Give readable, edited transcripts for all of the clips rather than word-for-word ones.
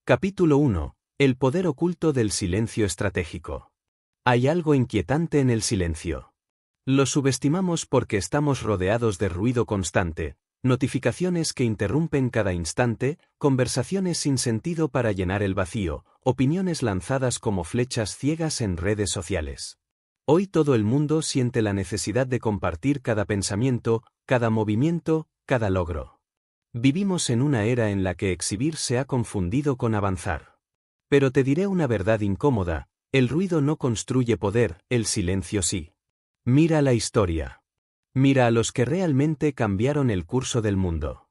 Capítulo 1. El poder oculto del silencio estratégico. Hay algo inquietante en el silencio. Lo subestimamos porque estamos rodeados de ruido constante, notificaciones que interrumpen cada instante, conversaciones sin sentido para llenar el vacío, opiniones lanzadas como flechas ciegas en redes sociales. Hoy todo el mundo siente la necesidad de compartir cada pensamiento, cada movimiento, cada logro. Vivimos en una era en la que exhibir se ha confundido con avanzar. Pero te diré una verdad incómoda, el ruido no construye poder, el silencio sí. Mira la historia. Mira a los que realmente cambiaron el curso del mundo.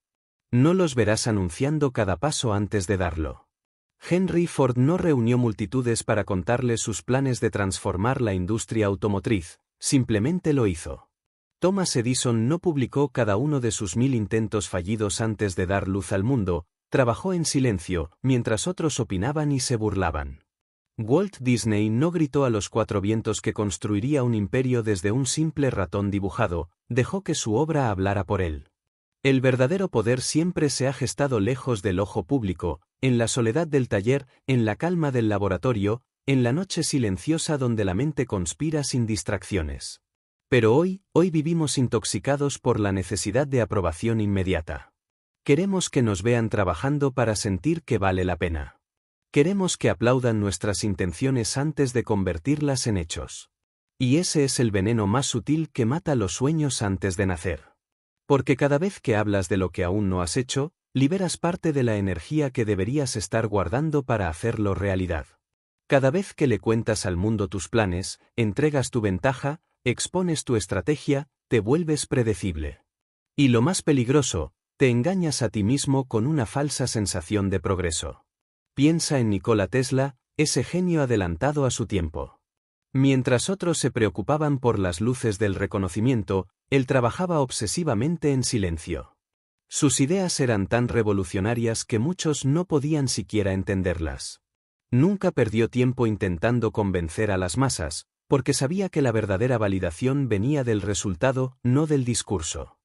No los verás anunciando cada paso antes de darlo. Henry Ford no reunió multitudes para contarles sus planes de transformar la industria automotriz, simplemente lo hizo. Thomas Edison no publicó cada uno de sus 1000 intentos fallidos antes de dar luz al mundo, trabajó en silencio, mientras otros opinaban y se burlaban. Walt Disney no gritó a los 4 vientos que construiría un imperio desde un simple ratón dibujado, dejó que su obra hablara por él. El verdadero poder siempre se ha gestado lejos del ojo público, en la soledad del taller, en la calma del laboratorio, en la noche silenciosa donde la mente conspira sin distracciones. Pero hoy vivimos intoxicados por la necesidad de aprobación inmediata. Queremos que nos vean trabajando para sentir que vale la pena. Queremos que aplaudan nuestras intenciones antes de convertirlas en hechos. Y ese es el veneno más sutil que mata los sueños antes de nacer. Porque cada vez que hablas de lo que aún no has hecho, liberas parte de la energía que deberías estar guardando para hacerlo realidad. Cada vez que le cuentas al mundo tus planes, entregas tu ventaja, expones tu estrategia, te vuelves predecible. Y lo más peligroso, te engañas a ti mismo con una falsa sensación de progreso. Piensa en Nikola Tesla, ese genio adelantado a su tiempo. Mientras otros se preocupaban por las luces del reconocimiento, él trabajaba obsesivamente en silencio. Sus ideas eran tan revolucionarias que muchos no podían siquiera entenderlas. Nunca perdió tiempo intentando convencer a las masas, porque sabía que la verdadera validación venía del resultado, no del discurso.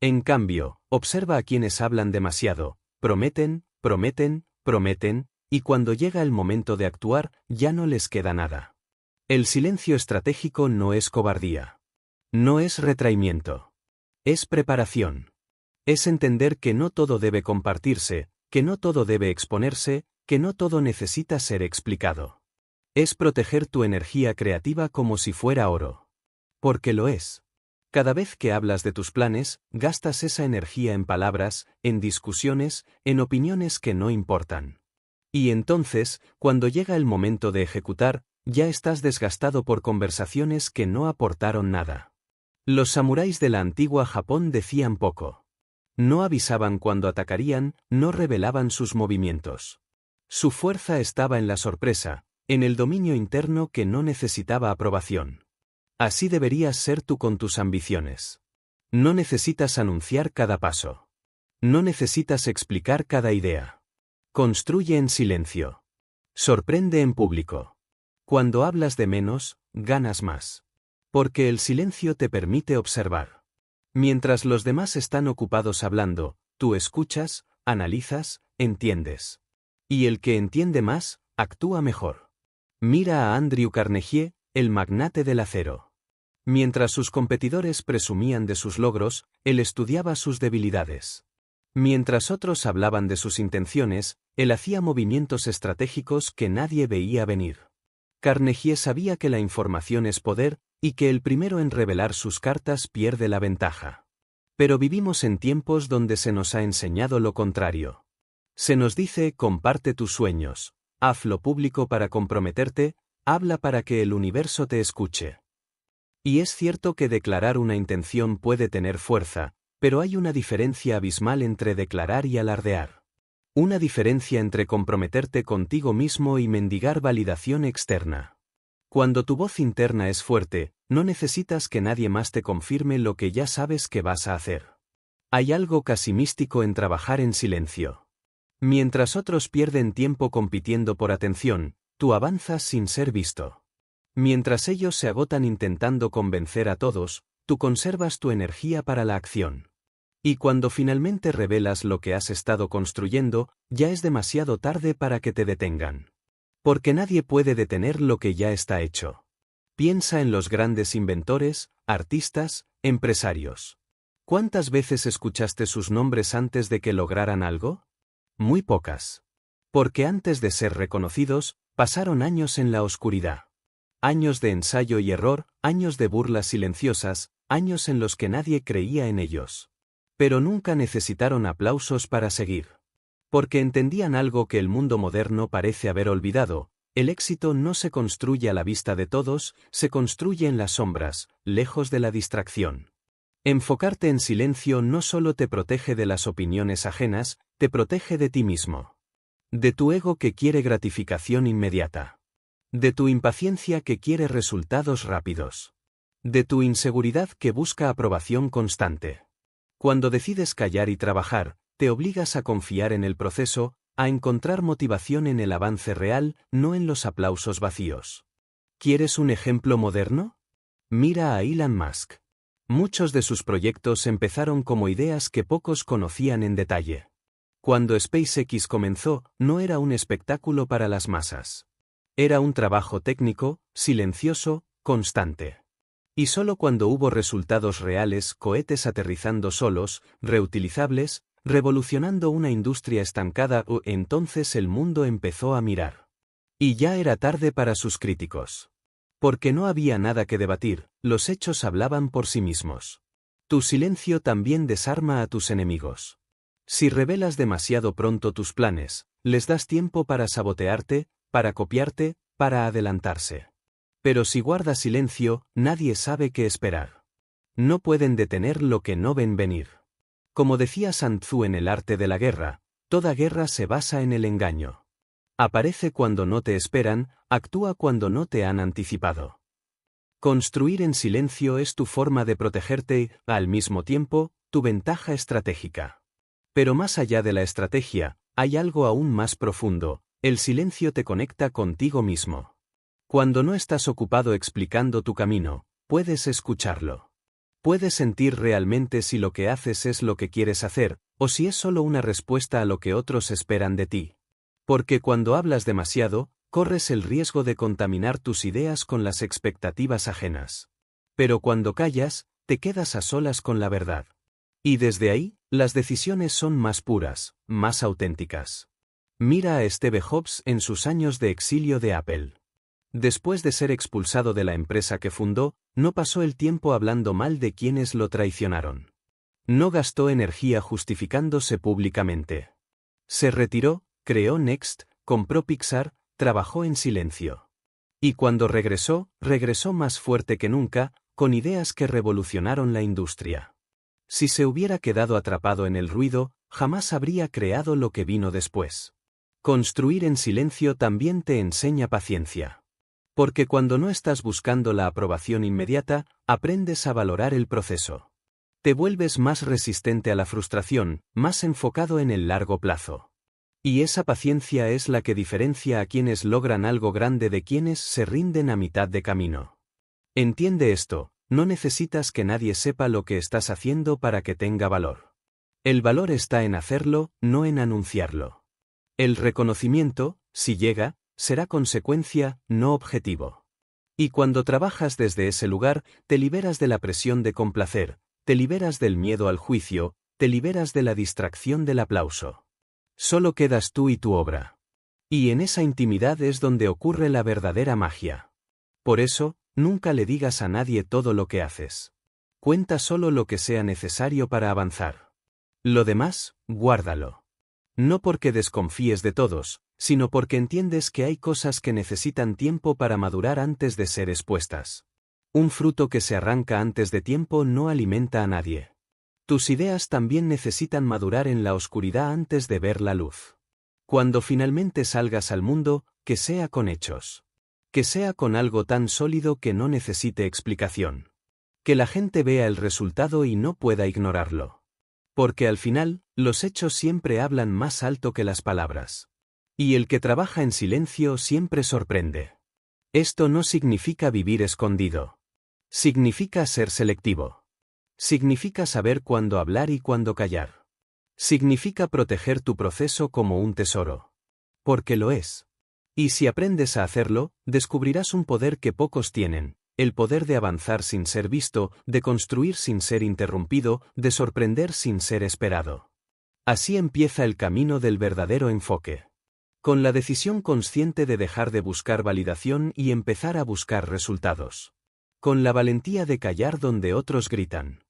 En cambio, observa a quienes hablan demasiado, prometen, prometen, prometen, y cuando llega el momento de actuar, ya no les queda nada. El silencio estratégico no es cobardía. No es retraimiento. Es preparación. Es entender que no todo debe compartirse, que no todo debe exponerse, que no todo necesita ser explicado. Es proteger tu energía creativa como si fuera oro. Porque lo es. Cada vez que hablas de tus planes, gastas esa energía en palabras, en discusiones, en opiniones que no importan. Y entonces, cuando llega el momento de ejecutar, ya estás desgastado por conversaciones que no aportaron nada. Los samuráis de la antigua Japón decían poco. No avisaban cuando atacarían, no revelaban sus movimientos. Su fuerza estaba en la sorpresa, en el dominio interno que no necesitaba aprobación. Así deberías ser tú con tus ambiciones. No necesitas anunciar cada paso. No necesitas explicar cada idea. Construye en silencio. Sorprende en público. Cuando hablas de menos, ganas más. Porque el silencio te permite observar. Mientras los demás están ocupados hablando, tú escuchas, analizas, entiendes. Y el que entiende más, actúa mejor. Mira a Andrew Carnegie, el magnate del acero. Mientras sus competidores presumían de sus logros, él estudiaba sus debilidades. Mientras otros hablaban de sus intenciones, él hacía movimientos estratégicos que nadie veía venir. Carnegie sabía que la información es poder, y que el primero en revelar sus cartas pierde la ventaja. Pero vivimos en tiempos donde se nos ha enseñado lo contrario. Se nos dice, comparte tus sueños, hazlo público para comprometerte, habla para que el universo te escuche. Y es cierto que declarar una intención puede tener fuerza, pero hay una diferencia abismal entre declarar y alardear. Una diferencia entre comprometerte contigo mismo y mendigar validación externa. Cuando tu voz interna es fuerte, no necesitas que nadie más te confirme lo que ya sabes que vas a hacer. Hay algo casi místico en trabajar en silencio. Mientras otros pierden tiempo compitiendo por atención, tú avanzas sin ser visto. Mientras ellos se agotan intentando convencer a todos, tú conservas tu energía para la acción. Y cuando finalmente revelas lo que has estado construyendo, ya es demasiado tarde para que te detengan. Porque nadie puede detener lo que ya está hecho. Piensa en los grandes inventores, artistas, empresarios. ¿Cuántas veces escuchaste sus nombres antes de que lograran algo? Muy pocas. Porque antes de ser reconocidos, pasaron años en la oscuridad. Años de ensayo y error, años de burlas silenciosas, años en los que nadie creía en ellos. Pero nunca necesitaron aplausos para seguir. Porque entendían algo que el mundo moderno parece haber olvidado: el éxito no se construye a la vista de todos, se construye en las sombras, lejos de la distracción. Enfocarte en silencio no solo te protege de las opiniones ajenas, te protege de ti mismo. De tu ego que quiere gratificación inmediata. De tu impaciencia que quiere resultados rápidos. De tu inseguridad que busca aprobación constante. Cuando decides callar y trabajar, te obligas a confiar en el proceso, a encontrar motivación en el avance real, no en los aplausos vacíos. ¿Quieres un ejemplo moderno? Mira a Elon Musk. Muchos de sus proyectos empezaron como ideas que pocos conocían en detalle. Cuando SpaceX comenzó, no era un espectáculo para las masas. Era un trabajo técnico, silencioso, constante. Y solo cuando hubo resultados reales, cohetes aterrizando solos, reutilizables, revolucionando una industria estancada, entonces el mundo empezó a mirar. Y ya era tarde para sus críticos. Porque no había nada que debatir, los hechos hablaban por sí mismos. Tu silencio también desarma a tus enemigos. Si revelas demasiado pronto tus planes, les das tiempo para sabotearte, para copiarte, para adelantarse. Pero si guardas silencio, nadie sabe qué esperar. No pueden detener lo que no ven venir. Como decía Sun Tzu en El arte de la guerra, toda guerra se basa en el engaño. Aparece cuando no te esperan, actúa cuando no te han anticipado. Construir en silencio es tu forma de protegerte y, al mismo tiempo, tu ventaja estratégica. Pero más allá de la estrategia, hay algo aún más profundo: el silencio te conecta contigo mismo. Cuando no estás ocupado explicando tu camino, puedes escucharlo. Puedes sentir realmente si lo que haces es lo que quieres hacer, o si es solo una respuesta a lo que otros esperan de ti. Porque cuando hablas demasiado, corres el riesgo de contaminar tus ideas con las expectativas ajenas. Pero cuando callas, te quedas a solas con la verdad. Y desde ahí, las decisiones son más puras, más auténticas. Mira a Steve Jobs en sus años de exilio de Apple. Después de ser expulsado de la empresa que fundó, no pasó el tiempo hablando mal de quienes lo traicionaron. No gastó energía justificándose públicamente. Se retiró, creó Next, compró Pixar, trabajó en silencio. Y cuando regresó, regresó más fuerte que nunca, con ideas que revolucionaron la industria. Si se hubiera quedado atrapado en el ruido, jamás habría creado lo que vino después. Construir en silencio también te enseña paciencia. Porque cuando no estás buscando la aprobación inmediata, aprendes a valorar el proceso. Te vuelves más resistente a la frustración, más enfocado en el largo plazo. Y esa paciencia es la que diferencia a quienes logran algo grande de quienes se rinden a mitad de camino. Entiende esto: no necesitas que nadie sepa lo que estás haciendo para que tenga valor. El valor está en hacerlo, no en anunciarlo. El reconocimiento, si llega, será consecuencia, no objetivo. Y cuando trabajas desde ese lugar, te liberas de la presión de complacer, te liberas del miedo al juicio, te liberas de la distracción del aplauso. Solo quedas tú y tu obra. Y en esa intimidad es donde ocurre la verdadera magia. Por eso, nunca le digas a nadie todo lo que haces. Cuenta solo lo que sea necesario para avanzar. Lo demás, guárdalo. No porque desconfíes de todos, sino porque entiendes que hay cosas que necesitan tiempo para madurar antes de ser expuestas. Un fruto que se arranca antes de tiempo no alimenta a nadie. Tus ideas también necesitan madurar en la oscuridad antes de ver la luz. Cuando finalmente salgas al mundo, que sea con hechos. Que sea con algo tan sólido que no necesite explicación. Que la gente vea el resultado y no pueda ignorarlo. Porque al final, los hechos siempre hablan más alto que las palabras. Y el que trabaja en silencio siempre sorprende. Esto no significa vivir escondido. Significa ser selectivo. Significa saber cuándo hablar y cuándo callar. Significa proteger tu proceso como un tesoro. Porque lo es. Y si aprendes a hacerlo, descubrirás un poder que pocos tienen, el poder de avanzar sin ser visto, de construir sin ser interrumpido, de sorprender sin ser esperado. Así empieza el camino del verdadero enfoque. Con la decisión consciente de dejar de buscar validación y empezar a buscar resultados. Con la valentía de callar donde otros gritan.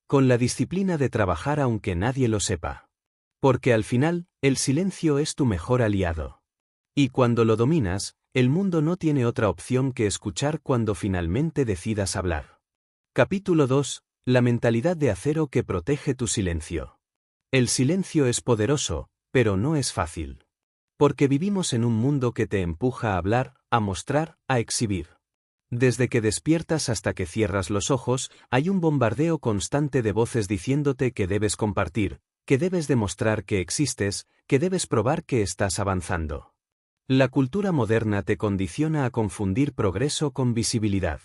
Con la disciplina de trabajar aunque nadie lo sepa. Porque al final, el silencio es tu mejor aliado. Y cuando lo dominas, el mundo no tiene otra opción que escuchar cuando finalmente decidas hablar. Capítulo 2. La mentalidad de acero que protege tu silencio. El silencio es poderoso, pero no es fácil. Porque vivimos en un mundo que te empuja a hablar, a mostrar, a exhibir. Desde que despiertas hasta que cierras los ojos, hay un bombardeo constante de voces diciéndote que debes compartir, que debes demostrar que existes, que debes probar que estás avanzando. La cultura moderna te condiciona a confundir progreso con visibilidad.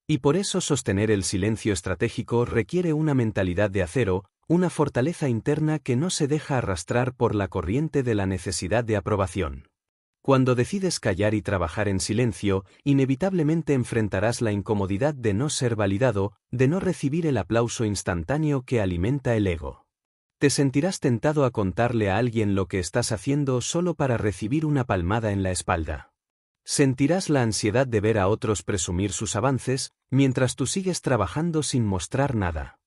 Y por eso sostener el silencio estratégico requiere una mentalidad de acero, una fortaleza interna que no se deja arrastrar por la corriente de la necesidad de aprobación. Cuando decides callar y trabajar en silencio, inevitablemente enfrentarás la incomodidad de no ser validado, de no recibir el aplauso instantáneo que alimenta el ego. Te sentirás tentado a contarle a alguien lo que estás haciendo solo para recibir una palmada en la espalda. Sentirás la ansiedad de ver a otros presumir sus avances, mientras tú sigues trabajando sin mostrar nada.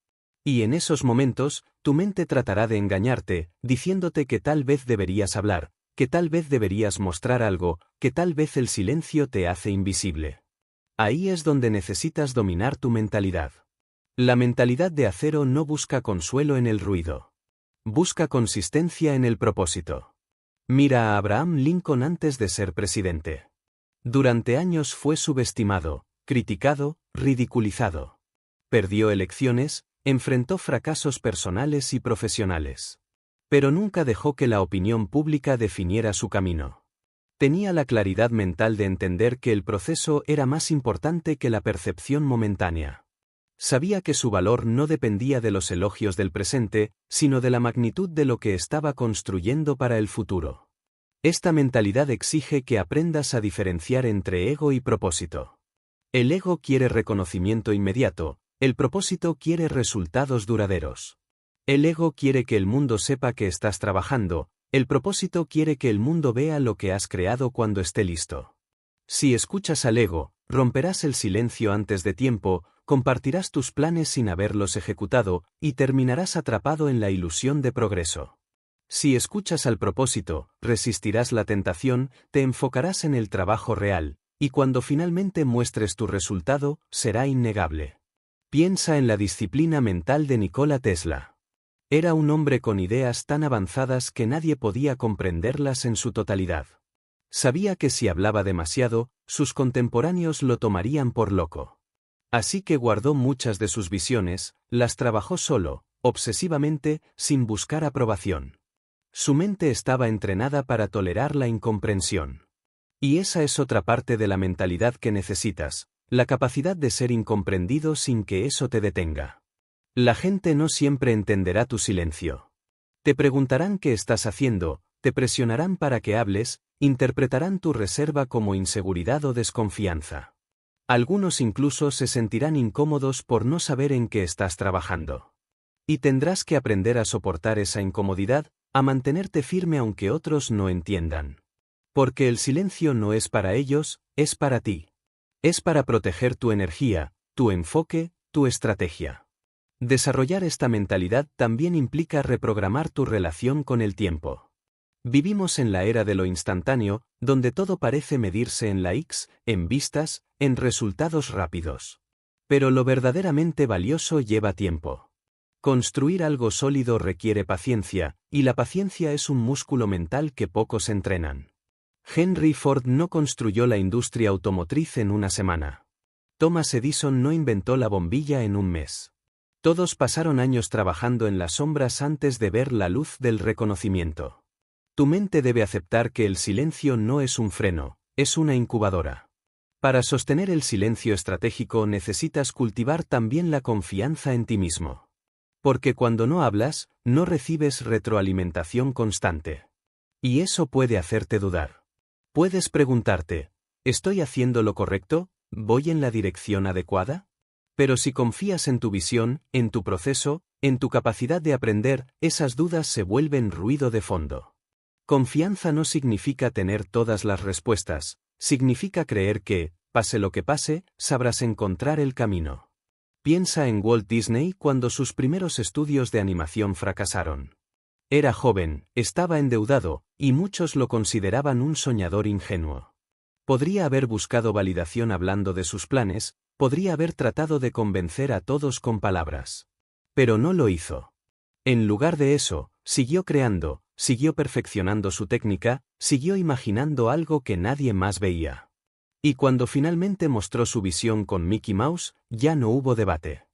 Y en esos momentos, tu mente tratará de engañarte, diciéndote que tal vez deberías hablar, que tal vez deberías mostrar algo, que tal vez el silencio te hace invisible. Ahí es donde necesitas dominar tu mentalidad. La mentalidad de acero no busca consuelo en el ruido. Busca consistencia en el propósito. Mira a Abraham Lincoln antes de ser presidente. Durante años fue subestimado, criticado, ridiculizado. Perdió elecciones, enfrentó fracasos personales y profesionales. Pero nunca dejó que la opinión pública definiera su camino. Tenía la claridad mental de entender que el proceso era más importante que la percepción momentánea. Sabía que su valor no dependía de los elogios del presente, sino de la magnitud de lo que estaba construyendo para el futuro. Esta mentalidad exige que aprendas a diferenciar entre ego y propósito. El ego quiere reconocimiento inmediato, el propósito quiere resultados duraderos. El ego quiere que el mundo sepa que estás trabajando, el propósito quiere que el mundo vea lo que has creado cuando esté listo. Si escuchas al ego, romperás el silencio antes de tiempo, compartirás tus planes sin haberlos ejecutado, y terminarás atrapado en la ilusión de progreso. Si escuchas al propósito, resistirás la tentación, te enfocarás en el trabajo real, y cuando finalmente muestres tu resultado, será innegable. Piensa en la disciplina mental de Nikola Tesla. Era un hombre con ideas tan avanzadas que nadie podía comprenderlas en su totalidad. Sabía que si hablaba demasiado, sus contemporáneos lo tomarían por loco. Así que guardó muchas de sus visiones, las trabajó solo, obsesivamente, sin buscar aprobación. Su mente estaba entrenada para tolerar la incomprensión. Y esa es otra parte de la mentalidad que necesitas, la capacidad de ser incomprendido sin que eso te detenga. La gente no siempre entenderá tu silencio. Te preguntarán qué estás haciendo, te presionarán para que hables, interpretarán tu reserva como inseguridad o desconfianza. Algunos incluso se sentirán incómodos por no saber en qué estás trabajando. Y tendrás que aprender a soportar esa incomodidad, a mantenerte firme aunque otros no entiendan. Porque el silencio no es para ellos, es para ti. Es para proteger tu energía, tu enfoque, tu estrategia. Desarrollar esta mentalidad también implica reprogramar tu relación con el tiempo. Vivimos en la era de lo instantáneo, donde todo parece medirse en likes, en vistas, en resultados rápidos. Pero lo verdaderamente valioso lleva tiempo. Construir algo sólido requiere paciencia, y la paciencia es un músculo mental que pocos entrenan. Henry Ford no construyó la industria automotriz en una semana. Thomas Edison no inventó la bombilla en un mes. Todos pasaron años trabajando en las sombras antes de ver la luz del reconocimiento. Tu mente debe aceptar que el silencio no es un freno, es una incubadora. Para sostener el silencio estratégico necesitas cultivar también la confianza en ti mismo. Porque cuando no hablas, no recibes retroalimentación constante. Y eso puede hacerte dudar. Puedes preguntarte, ¿estoy haciendo lo correcto? ¿Voy en la dirección adecuada? Pero si confías en tu visión, en tu proceso, en tu capacidad de aprender, esas dudas se vuelven ruido de fondo. Confianza no significa tener todas las respuestas, significa creer que, pase lo que pase, sabrás encontrar el camino. Piensa en Walt Disney cuando sus primeros estudios de animación fracasaron. Era joven, estaba endeudado, y muchos lo consideraban un soñador ingenuo. Podría haber buscado validación hablando de sus planes, podría haber tratado de convencer a todos con palabras. Pero no lo hizo. En lugar de eso, siguió creando, siguió perfeccionando su técnica, siguió imaginando algo que nadie más veía. Y cuando finalmente mostró su visión con Mickey Mouse, ya no hubo debate.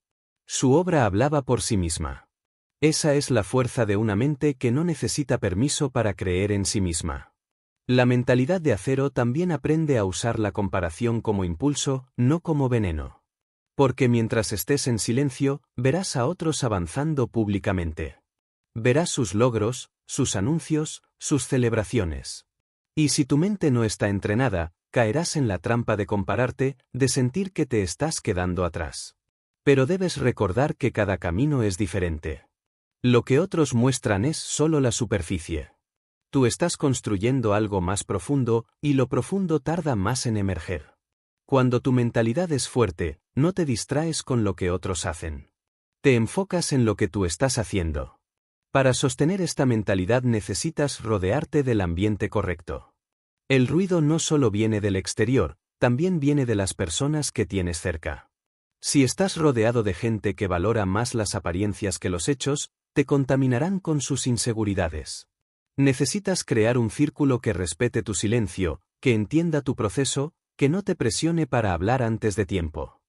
Su obra hablaba por sí misma. Esa es la fuerza de una mente que no necesita permiso para creer en sí misma. La mentalidad de acero también aprende a usar la comparación como impulso, no como veneno. Porque mientras estés en silencio, verás a otros avanzando públicamente. Verás sus logros, sus anuncios, sus celebraciones. Y si tu mente no está entrenada, caerás en la trampa de compararte, de sentir que te estás quedando atrás. Pero debes recordar que cada camino es diferente. Lo que otros muestran es solo la superficie. Tú estás construyendo algo más profundo, y lo profundo tarda más en emerger. Cuando tu mentalidad es fuerte, no te distraes con lo que otros hacen. Te enfocas en lo que tú estás haciendo. Para sostener esta mentalidad necesitas rodearte del ambiente correcto. El ruido no solo viene del exterior, también viene de las personas que tienes cerca. Si estás rodeado de gente que valora más las apariencias que los hechos, te contaminarán con sus inseguridades. Necesitas crear un círculo que respete tu silencio, que entienda tu proceso, que no te presione para hablar antes de tiempo.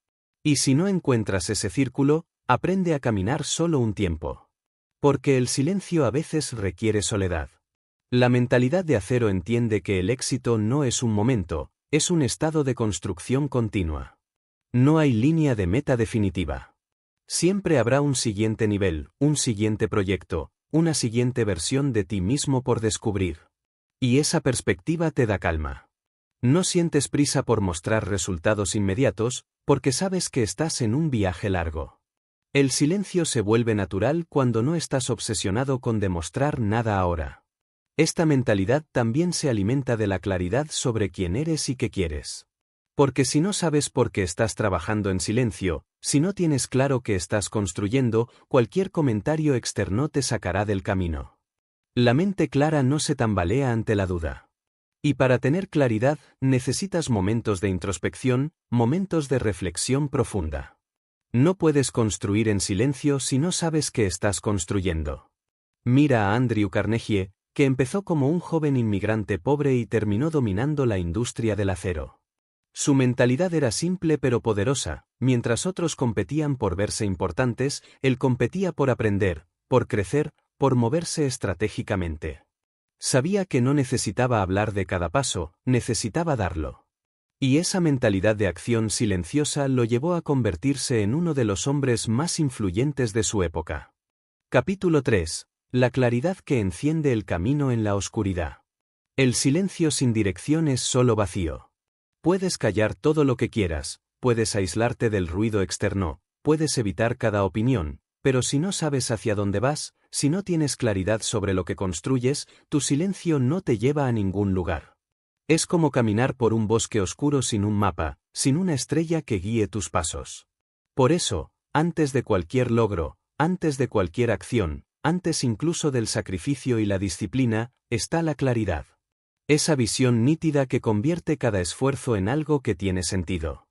Y si no encuentras ese círculo, aprende a caminar solo un tiempo. Porque el silencio a veces requiere soledad. La mentalidad de acero entiende que el éxito no es un momento, es un estado de construcción continua. No hay línea de meta definitiva. Siempre habrá un siguiente nivel, un siguiente proyecto, una siguiente versión de ti mismo por descubrir. Y esa perspectiva te da calma. No sientes prisa por mostrar resultados inmediatos, porque sabes que estás en un viaje largo. El silencio se vuelve natural cuando no estás obsesionado con demostrar nada ahora. Esta mentalidad también se alimenta de la claridad sobre quién eres y qué quieres. Porque si no sabes por qué estás trabajando en silencio, si no tienes claro qué estás construyendo, cualquier comentario externo te sacará del camino. La mente clara no se tambalea ante la duda. Y para tener claridad, necesitas momentos de introspección, momentos de reflexión profunda. No puedes construir en silencio si no sabes qué estás construyendo. Mira a Andrew Carnegie, que empezó como un joven inmigrante pobre y terminó dominando la industria del acero. Su mentalidad era simple pero poderosa, mientras otros competían por verse importantes, él competía por aprender, por crecer, por moverse estratégicamente. Sabía que no necesitaba hablar de cada paso, necesitaba darlo. Y esa mentalidad de acción silenciosa lo llevó a convertirse en uno de los hombres más influyentes de su época. Capítulo 3. La claridad que enciende el camino en la oscuridad. El silencio sin dirección es solo vacío. Puedes callar todo lo que quieras, puedes aislarte del ruido externo, puedes evitar cada opinión, pero si no sabes hacia dónde vas, si no tienes claridad sobre lo que construyes, tu silencio no te lleva a ningún lugar. Es como caminar por un bosque oscuro sin un mapa, sin una estrella que guíe tus pasos. Por eso, antes de cualquier logro, antes de cualquier acción, antes incluso del sacrificio y la disciplina, está la claridad. Esa visión nítida que convierte cada esfuerzo en algo que tiene sentido.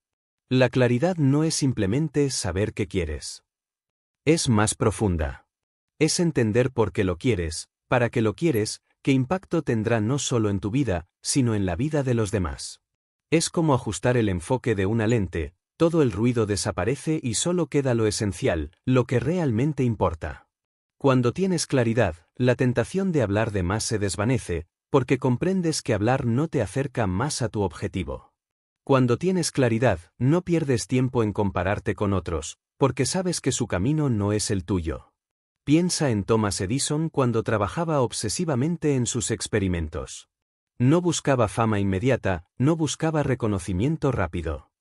La claridad no es simplemente saber qué quieres. Es más profunda. Es entender por qué lo quieres, para qué lo quieres, qué impacto tendrá no solo en tu vida, sino en la vida de los demás. Es como ajustar el enfoque de una lente, todo el ruido desaparece y solo queda lo esencial, lo que realmente importa. Cuando tienes claridad, la tentación de hablar de más se desvanece, porque comprendes que hablar no te acerca más a tu objetivo. Cuando tienes claridad, no pierdes tiempo en compararte con otros, porque sabes que su camino no es el tuyo. Piensa en Thomas Edison cuando trabajaba obsesivamente en sus experimentos. No buscaba fama inmediata, no buscaba reconocimiento rápido.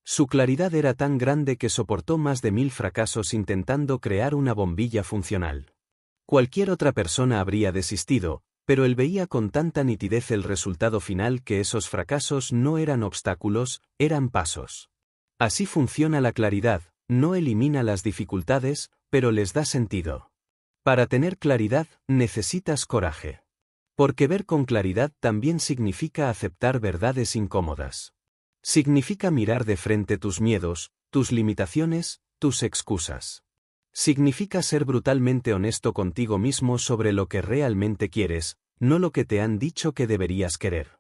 Su claridad era tan grande que soportó más de 1000 fracasos intentando crear una bombilla funcional. Cualquier otra persona habría desistido, pero él veía con tanta nitidez el resultado final que esos fracasos no eran obstáculos, eran pasos. Así funciona la claridad, no elimina las dificultades, pero les da sentido. Para tener claridad, necesitas coraje. Porque ver con claridad también significa aceptar verdades incómodas. Significa mirar de frente tus miedos, tus limitaciones, tus excusas. Significa ser brutalmente honesto contigo mismo sobre lo que realmente quieres, no lo que te han dicho que deberías querer.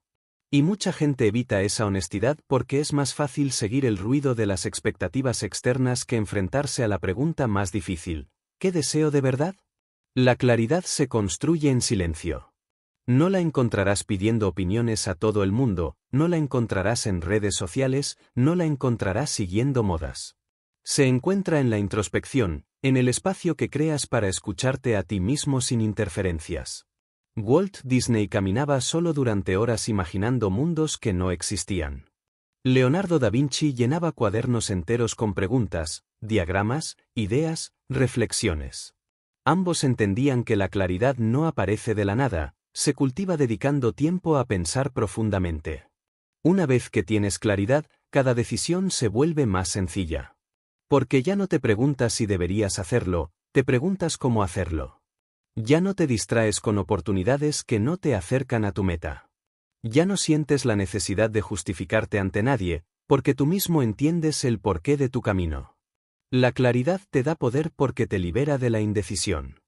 Y mucha gente evita esa honestidad porque es más fácil seguir el ruido de las expectativas externas que enfrentarse a la pregunta más difícil: ¿qué deseo de verdad? La claridad se construye en silencio. No la encontrarás pidiendo opiniones a todo el mundo, no la encontrarás en redes sociales, no la encontrarás siguiendo modas. Se encuentra en la introspección, en el espacio que creas para escucharte a ti mismo sin interferencias. Walt Disney caminaba solo durante horas imaginando mundos que no existían. Leonardo da Vinci llenaba cuadernos enteros con preguntas, diagramas, ideas, reflexiones. Ambos entendían que la claridad no aparece de la nada, se cultiva dedicando tiempo a pensar profundamente. Una vez que tienes claridad, cada decisión se vuelve más sencilla. Porque ya no te preguntas si deberías hacerlo, te preguntas cómo hacerlo. Ya no te distraes con oportunidades que no te acercan a tu meta. Ya no sientes la necesidad de justificarte ante nadie, porque tú mismo entiendes el porqué de tu camino. La claridad te da poder porque te libera de la indecisión.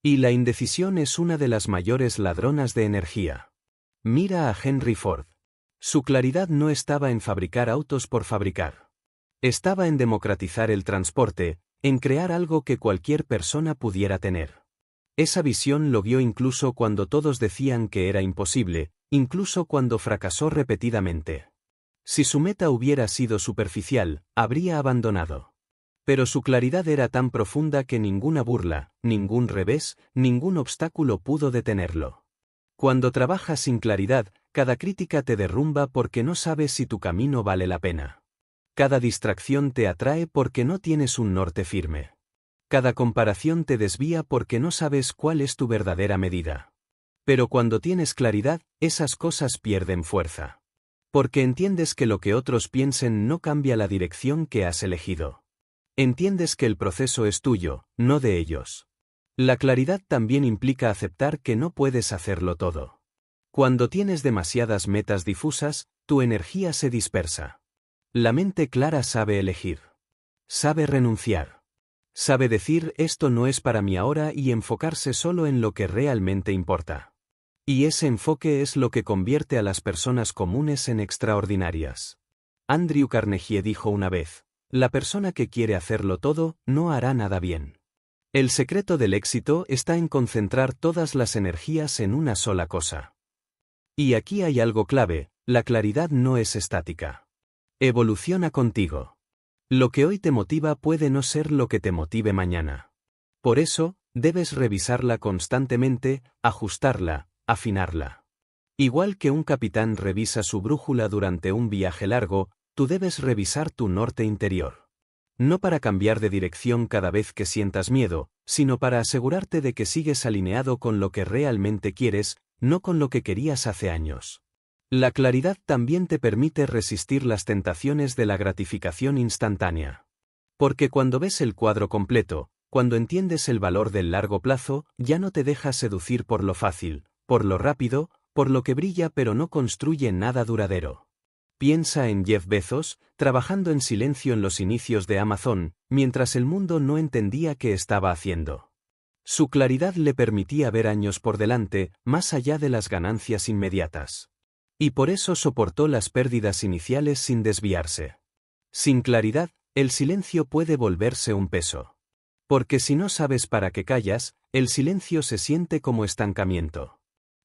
Y la indecisión es una de las mayores ladronas de energía. Mira a Henry Ford. Su claridad no estaba en fabricar autos por fabricar. Estaba en democratizar el transporte, en crear algo que cualquier persona pudiera tener. Esa visión lo guió incluso cuando todos decían que era imposible, incluso cuando fracasó repetidamente. Si su meta hubiera sido superficial, habría abandonado. Pero su claridad era tan profunda que ninguna burla, ningún revés, ningún obstáculo pudo detenerlo. Cuando trabajas sin claridad, cada crítica te derrumba porque no sabes si tu camino vale la pena. Cada distracción te atrae porque no tienes un norte firme. Cada comparación te desvía porque no sabes cuál es tu verdadera medida. Pero cuando tienes claridad, esas cosas pierden fuerza. Porque entiendes que lo que otros piensen no cambia la dirección que has elegido. Entiendes que el proceso es tuyo, no de ellos. La claridad también implica aceptar que no puedes hacerlo todo. Cuando tienes demasiadas metas difusas, tu energía se dispersa. La mente clara sabe elegir. Sabe renunciar. Sabe decir esto no es para mí ahora y enfocarse solo en lo que realmente importa. Y ese enfoque es lo que convierte a las personas comunes en extraordinarias. Andrew Carnegie dijo una vez: la persona que quiere hacerlo todo, no hará nada bien. El secreto del éxito está en concentrar todas las energías en una sola cosa. Y aquí hay algo clave: la claridad no es estática. Evoluciona contigo. Lo que hoy te motiva puede no ser lo que te motive mañana. Por eso, debes revisarla constantemente, ajustarla, afinarla. Igual que un capitán revisa su brújula durante un viaje largo, tú debes revisar tu norte interior. No para cambiar de dirección cada vez que sientas miedo, sino para asegurarte de que sigues alineado con lo que realmente quieres, no con lo que querías hace años. La claridad también te permite resistir las tentaciones de la gratificación instantánea. Porque cuando ves el cuadro completo, cuando entiendes el valor del largo plazo, ya no te dejas seducir por lo fácil, por lo rápido, por lo que brilla pero no construye nada duradero. Piensa en Jeff Bezos, trabajando en silencio en los inicios de Amazon, mientras el mundo no entendía qué estaba haciendo. Su claridad le permitía ver años por delante, más allá de las ganancias inmediatas. Y por eso soportó las pérdidas iniciales sin desviarse. Sin claridad, el silencio puede volverse un peso. Porque si no sabes para qué callas, el silencio se siente como estancamiento.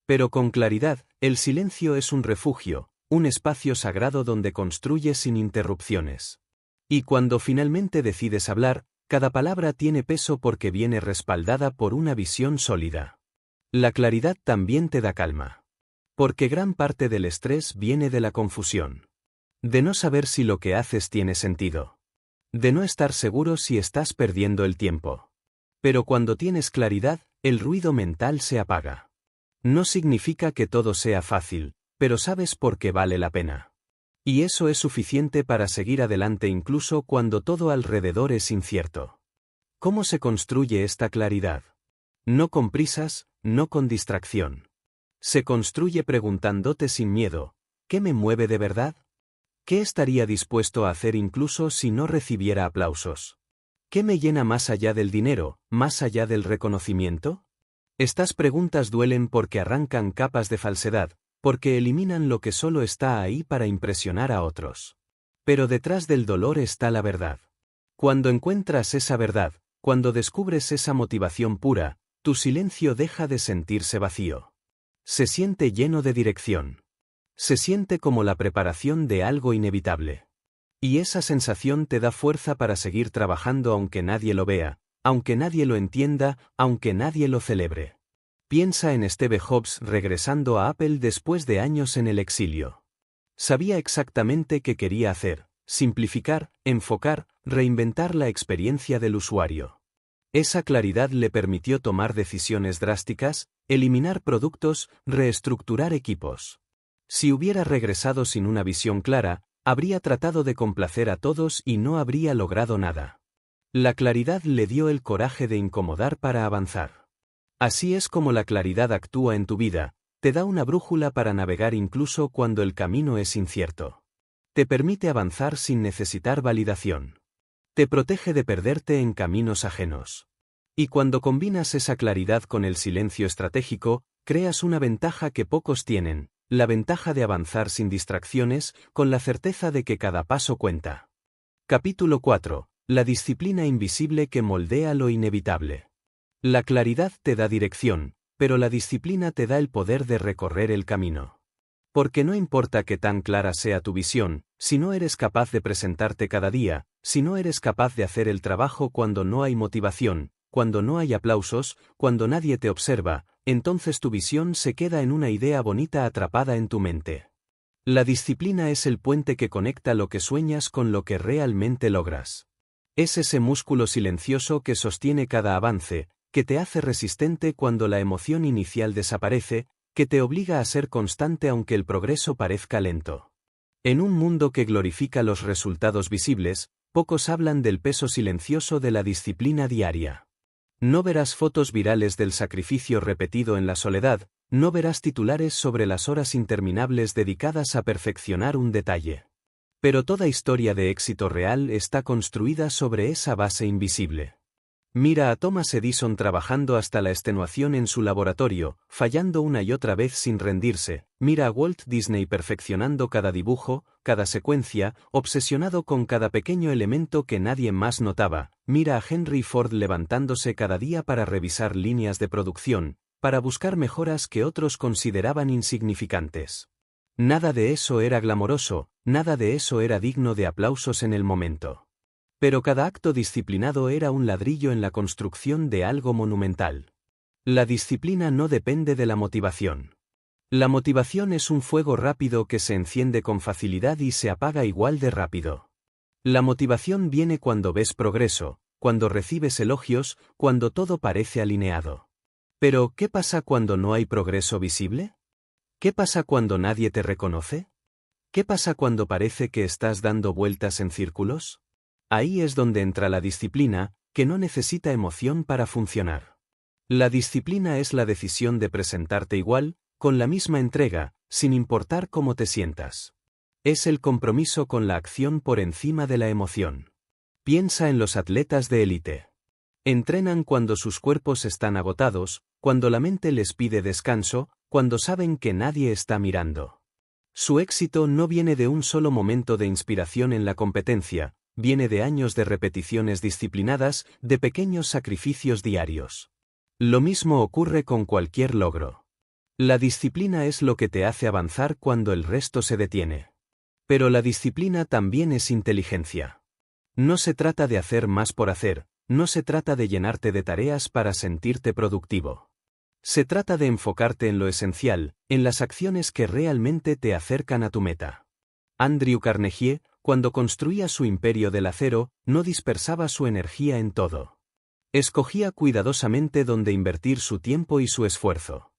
Pero con claridad, el silencio es un refugio, un espacio sagrado donde construyes sin interrupciones. Y cuando finalmente decides hablar, cada palabra tiene peso porque viene respaldada por una visión sólida. La claridad también te da calma. Porque gran parte del estrés viene de la confusión. De no saber si lo que haces tiene sentido. De no estar seguro si estás perdiendo el tiempo. Pero cuando tienes claridad, el ruido mental se apaga. No significa que todo sea fácil, pero sabes por qué vale la pena. Y eso es suficiente para seguir adelante incluso cuando todo alrededor es incierto. ¿Cómo se construye esta claridad? No con prisas, no con distracción. Se construye preguntándote sin miedo, ¿qué me mueve de verdad? ¿Qué estaría dispuesto a hacer incluso si no recibiera aplausos? ¿Qué me llena más allá del dinero, más allá del reconocimiento? Estas preguntas duelen porque arrancan capas de falsedad, porque eliminan lo que solo está ahí para impresionar a otros. Pero detrás del dolor está la verdad. Cuando encuentras esa verdad, cuando descubres esa motivación pura, tu silencio deja de sentirse vacío. Se siente lleno de dirección. Se siente como la preparación de algo inevitable. Y esa sensación te da fuerza para seguir trabajando aunque nadie lo vea, aunque nadie lo entienda, aunque nadie lo celebre. Piensa en Steve Jobs regresando a Apple después de años en el exilio. Sabía exactamente qué quería hacer: simplificar, enfocar, reinventar la experiencia del usuario. Esa claridad le permitió tomar decisiones drásticas, eliminar productos, reestructurar equipos. Si hubiera regresado sin una visión clara, habría tratado de complacer a todos y no habría logrado nada. La claridad le dio el coraje de incomodar para avanzar. Así es como la claridad actúa en tu vida, te da una brújula para navegar incluso cuando el camino es incierto. Te permite avanzar sin necesitar validación. Te protege de perderte en caminos ajenos. Y cuando combinas esa claridad con el silencio estratégico, creas una ventaja que pocos tienen: la ventaja de avanzar sin distracciones, con la certeza de que cada paso cuenta. Capítulo 4. La disciplina invisible que moldea lo inevitable. La claridad te da dirección, pero la disciplina te da el poder de recorrer el camino. Porque no importa qué tan clara sea tu visión, si no eres capaz de presentarte cada día, si no eres capaz de hacer el trabajo cuando no hay motivación, cuando no hay aplausos, cuando nadie te observa, entonces tu visión se queda en una idea bonita atrapada en tu mente. La disciplina es el puente que conecta lo que sueñas con lo que realmente logras. Es ese músculo silencioso que sostiene cada avance, que te hace resistente cuando la emoción inicial desaparece, que te obliga a ser constante aunque el progreso parezca lento. En un mundo que glorifica los resultados visibles, pocos hablan del peso silencioso de la disciplina diaria. No verás fotos virales del sacrificio repetido en la soledad, no verás titulares sobre las horas interminables dedicadas a perfeccionar un detalle. Pero toda historia de éxito real está construida sobre esa base invisible. Mira a Thomas Edison trabajando hasta la extenuación en su laboratorio, fallando una y otra vez sin rendirse. Mira a Walt Disney perfeccionando cada dibujo, cada secuencia, obsesionado con cada pequeño elemento que nadie más notaba. Mira a Henry Ford levantándose cada día para revisar líneas de producción, para buscar mejoras que otros consideraban insignificantes. Nada de eso era glamoroso, nada de eso era digno de aplausos en el momento. Pero cada acto disciplinado era un ladrillo en la construcción de algo monumental. La disciplina no depende de la motivación. La motivación es un fuego rápido que se enciende con facilidad y se apaga igual de rápido. La motivación viene cuando ves progreso, cuando recibes elogios, cuando todo parece alineado. Pero, ¿qué pasa cuando no hay progreso visible? ¿Qué pasa cuando nadie te reconoce? ¿Qué pasa cuando parece que estás dando vueltas en círculos? Ahí es donde entra la disciplina, que no necesita emoción para funcionar. La disciplina es la decisión de presentarte igual, con la misma entrega, sin importar cómo te sientas. Es el compromiso con la acción por encima de la emoción. Piensa en los atletas de élite. Entrenan cuando sus cuerpos están agotados, cuando la mente les pide descanso, cuando saben que nadie está mirando. Su éxito no viene de un solo momento de inspiración en la competencia, viene de años de repeticiones disciplinadas, de pequeños sacrificios diarios. Lo mismo ocurre con cualquier logro. La disciplina es lo que te hace avanzar cuando el resto se detiene. Pero la disciplina también es inteligencia. No se trata de hacer más por hacer, no se trata de llenarte de tareas para sentirte productivo. Se trata de enfocarte en lo esencial, en las acciones que realmente te acercan a tu meta. Andrew Carnegie, cuando construía su imperio del acero, no dispersaba su energía en todo. Escogía cuidadosamente dónde invertir su tiempo y su esfuerzo.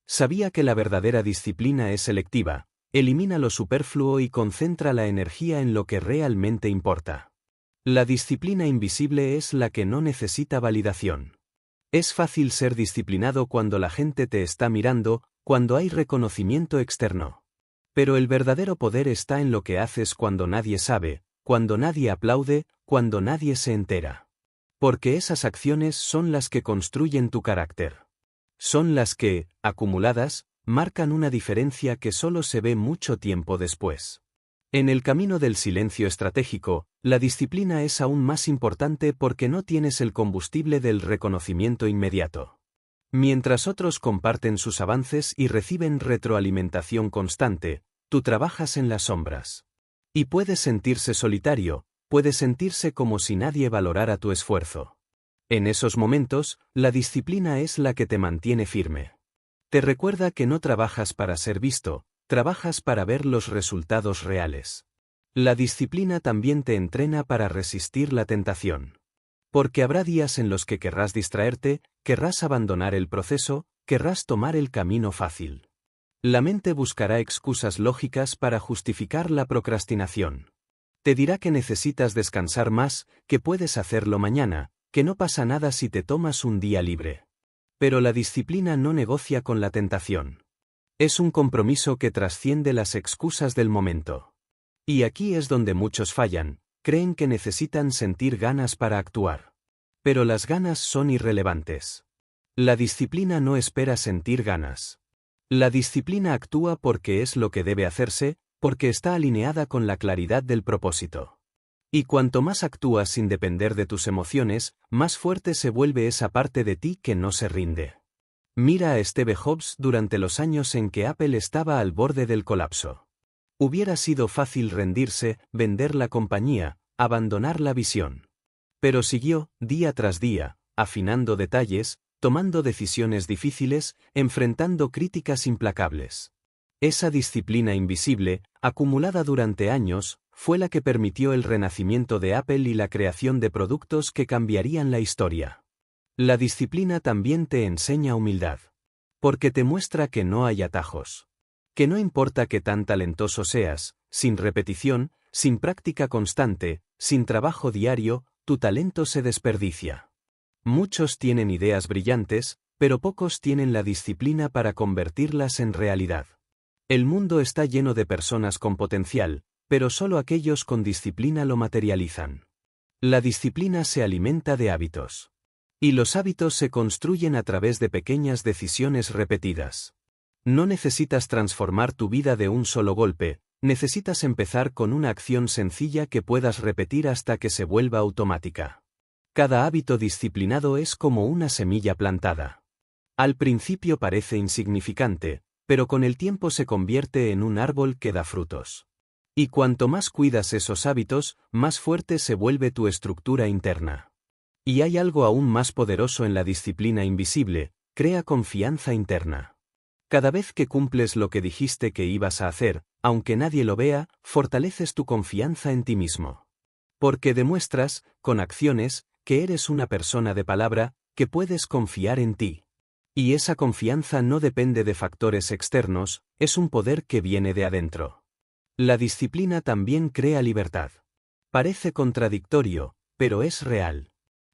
Sabía que la verdadera disciplina es selectiva, elimina lo superfluo y concentra la energía en lo que realmente importa. La disciplina invisible es la que no necesita validación. Es fácil ser disciplinado cuando la gente te está mirando, cuando hay reconocimiento externo. Pero el verdadero poder está en lo que haces cuando nadie sabe, cuando nadie aplaude, cuando nadie se entera. Porque esas acciones son las que construyen tu carácter. Son las que, acumuladas, marcan una diferencia que solo se ve mucho tiempo después. En el camino del silencio estratégico, la disciplina es aún más importante porque no tienes el combustible del reconocimiento inmediato. Mientras otros comparten sus avances y reciben retroalimentación constante, tú trabajas en las sombras. Y puedes sentirse solitario, puedes sentirse como si nadie valorara tu esfuerzo. En esos momentos, la disciplina es la que te mantiene firme. Te recuerda que no trabajas para ser visto, trabajas para ver los resultados reales. La disciplina también te entrena para resistir la tentación. Porque habrá días en los que querrás distraerte, querrás abandonar el proceso, querrás tomar el camino fácil. La mente buscará excusas lógicas para justificar la procrastinación. Te dirá que necesitas descansar más, que puedes hacerlo mañana, que no pasa nada si te tomas un día libre. Pero la disciplina no negocia con la tentación. Es un compromiso que trasciende las excusas del momento. Y aquí es donde muchos fallan, creen que necesitan sentir ganas para actuar. Pero las ganas son irrelevantes. La disciplina no espera sentir ganas. La disciplina actúa porque es lo que debe hacerse, porque está alineada con la claridad del propósito. Y cuanto más actúas sin depender de tus emociones, más fuerte se vuelve esa parte de ti que no se rinde. Mira a Steve Jobs durante los años en que Apple estaba al borde del colapso. Hubiera sido fácil rendirse, vender la compañía, abandonar la visión. Pero siguió, día tras día, afinando detalles, tomando decisiones difíciles, enfrentando críticas implacables. Esa disciplina invisible, acumulada durante años, fue la que permitió el renacimiento de Apple y la creación de productos que cambiarían la historia. La disciplina también te enseña humildad. Porque te muestra que no hay atajos. Que no importa qué tan talentoso seas, sin repetición, sin práctica constante, sin trabajo diario, tu talento se desperdicia. Muchos tienen ideas brillantes, pero pocos tienen la disciplina para convertirlas en realidad. El mundo está lleno de personas con potencial, pero solo aquellos con disciplina lo materializan. La disciplina se alimenta de hábitos. Y los hábitos se construyen a través de pequeñas decisiones repetidas. No necesitas transformar tu vida de un solo golpe, necesitas empezar con una acción sencilla que puedas repetir hasta que se vuelva automática. Cada hábito disciplinado es como una semilla plantada. Al principio parece insignificante, pero con el tiempo se convierte en un árbol que da frutos. Y cuanto más cuidas esos hábitos, más fuerte se vuelve tu estructura interna. Y hay algo aún más poderoso en la disciplina invisible, crea confianza interna. Cada vez que cumples lo que dijiste que ibas a hacer, aunque nadie lo vea, fortaleces tu confianza en ti mismo. Porque demuestras, con acciones, que eres una persona de palabra, que puedes confiar en ti. Y esa confianza no depende de factores externos, es un poder que viene de adentro. La disciplina también crea libertad. Parece contradictorio, pero es real.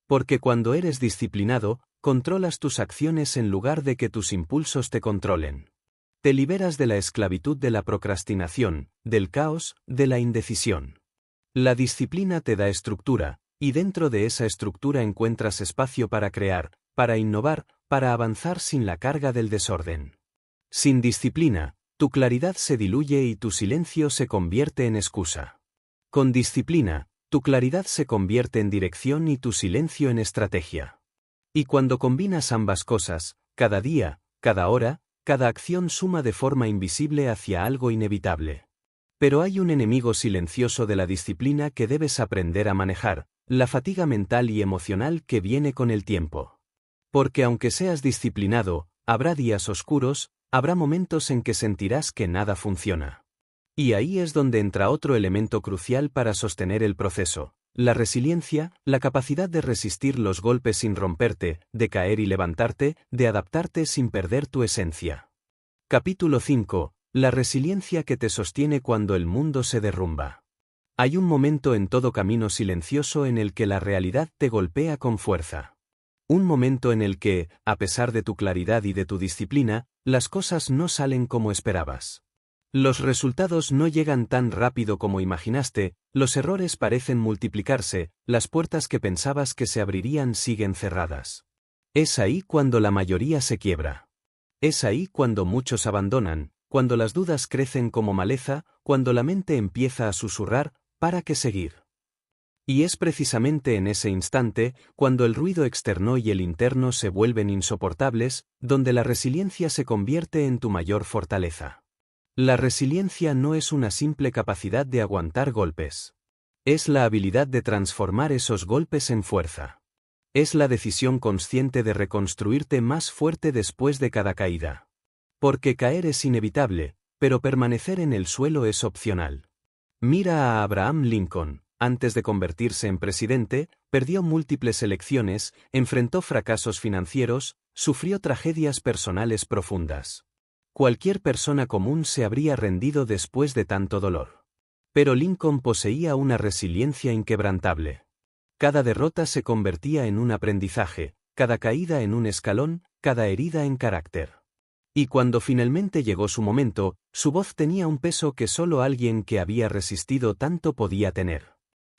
Porque cuando eres disciplinado, controlas tus acciones en lugar de que tus impulsos te controlen. Te liberas de la esclavitud de la procrastinación, del caos, de la indecisión. La disciplina te da estructura, y dentro de esa estructura encuentras espacio para crear, para innovar, para avanzar sin la carga del desorden. Sin disciplina, tu claridad se diluye y tu silencio se convierte en excusa. Con disciplina, tu claridad se convierte en dirección y tu silencio en estrategia. Y cuando combinas ambas cosas, cada día, cada hora, cada acción suma de forma invisible hacia algo inevitable. Pero hay un enemigo silencioso de la disciplina que debes aprender a manejar, la fatiga mental y emocional que viene con el tiempo. Porque aunque seas disciplinado, habrá días oscuros, habrá momentos en que sentirás que nada funciona. Y ahí es donde entra otro elemento crucial para sostener el proceso: la resiliencia, la capacidad de resistir los golpes sin romperte, de caer y levantarte, de adaptarte sin perder tu esencia. Capítulo 5. La resiliencia que te sostiene cuando el mundo se derrumba. Hay un momento en todo camino silencioso en el que la realidad te golpea con fuerza. Un momento en el que, a pesar de tu claridad y de tu disciplina, las cosas no salen como esperabas. Los resultados no llegan tan rápido como imaginaste, los errores parecen multiplicarse, las puertas que pensabas que se abrirían siguen cerradas. Es ahí cuando la mayoría se quiebra. Es ahí cuando muchos abandonan, cuando las dudas crecen como maleza, cuando la mente empieza a susurrar: ¿para qué seguir? Y es precisamente en ese instante, cuando el ruido externo y el interno se vuelven insoportables, donde la resiliencia se convierte en tu mayor fortaleza. La resiliencia no es una simple capacidad de aguantar golpes. Es la habilidad de transformar esos golpes en fuerza. Es la decisión consciente de reconstruirte más fuerte después de cada caída. Porque caer es inevitable, pero permanecer en el suelo es opcional. Mira a Abraham Lincoln. Antes de convertirse en presidente, perdió múltiples elecciones, enfrentó fracasos financieros, sufrió tragedias personales profundas. Cualquier persona común se habría rendido después de tanto dolor. Pero Lincoln poseía una resiliencia inquebrantable. Cada derrota se convertía en un aprendizaje, cada caída en un escalón, cada herida en carácter. Y cuando finalmente llegó su momento, su voz tenía un peso que solo alguien que había resistido tanto podía tener.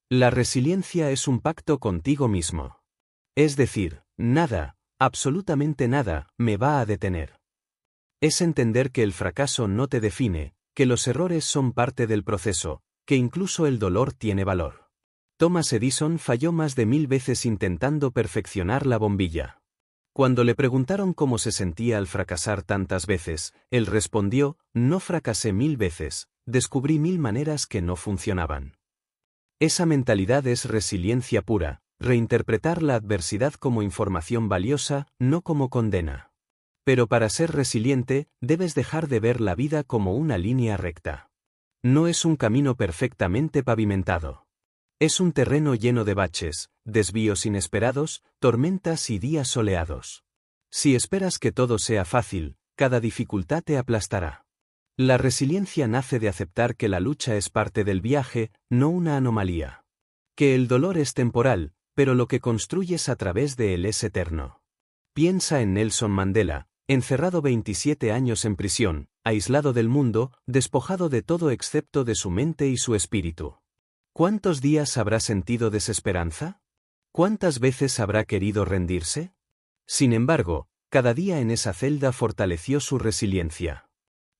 La resiliencia es un pacto contigo mismo. Es decir, nada, absolutamente nada, me va a detener. Es entender que el fracaso no te define, que los errores son parte del proceso, que incluso el dolor tiene valor. Thomas Edison falló más de 1000 veces intentando perfeccionar la bombilla. Cuando le preguntaron cómo se sentía al fracasar tantas veces, él respondió: no fracasé 1000 veces, descubrí 1000 maneras que no funcionaban. Esa mentalidad es resiliencia pura, reinterpretar la adversidad como información valiosa, no como condena. Pero para ser resiliente, debes dejar de ver la vida como una línea recta. No es un camino perfectamente pavimentado. Es un terreno lleno de baches, desvíos inesperados, tormentas y días soleados. Si esperas que todo sea fácil, cada dificultad te aplastará. La resiliencia nace de aceptar que la lucha es parte del viaje, no una anomalía. Que el dolor es temporal, pero lo que construyes a través de él es eterno. Piensa en Nelson Mandela, encerrado 27 años en prisión, aislado del mundo, despojado de todo excepto de su mente y su espíritu. ¿Cuántos días habrá sentido desesperanza? ¿Cuántas veces habrá querido rendirse? Sin embargo, cada día en esa celda fortaleció su resiliencia.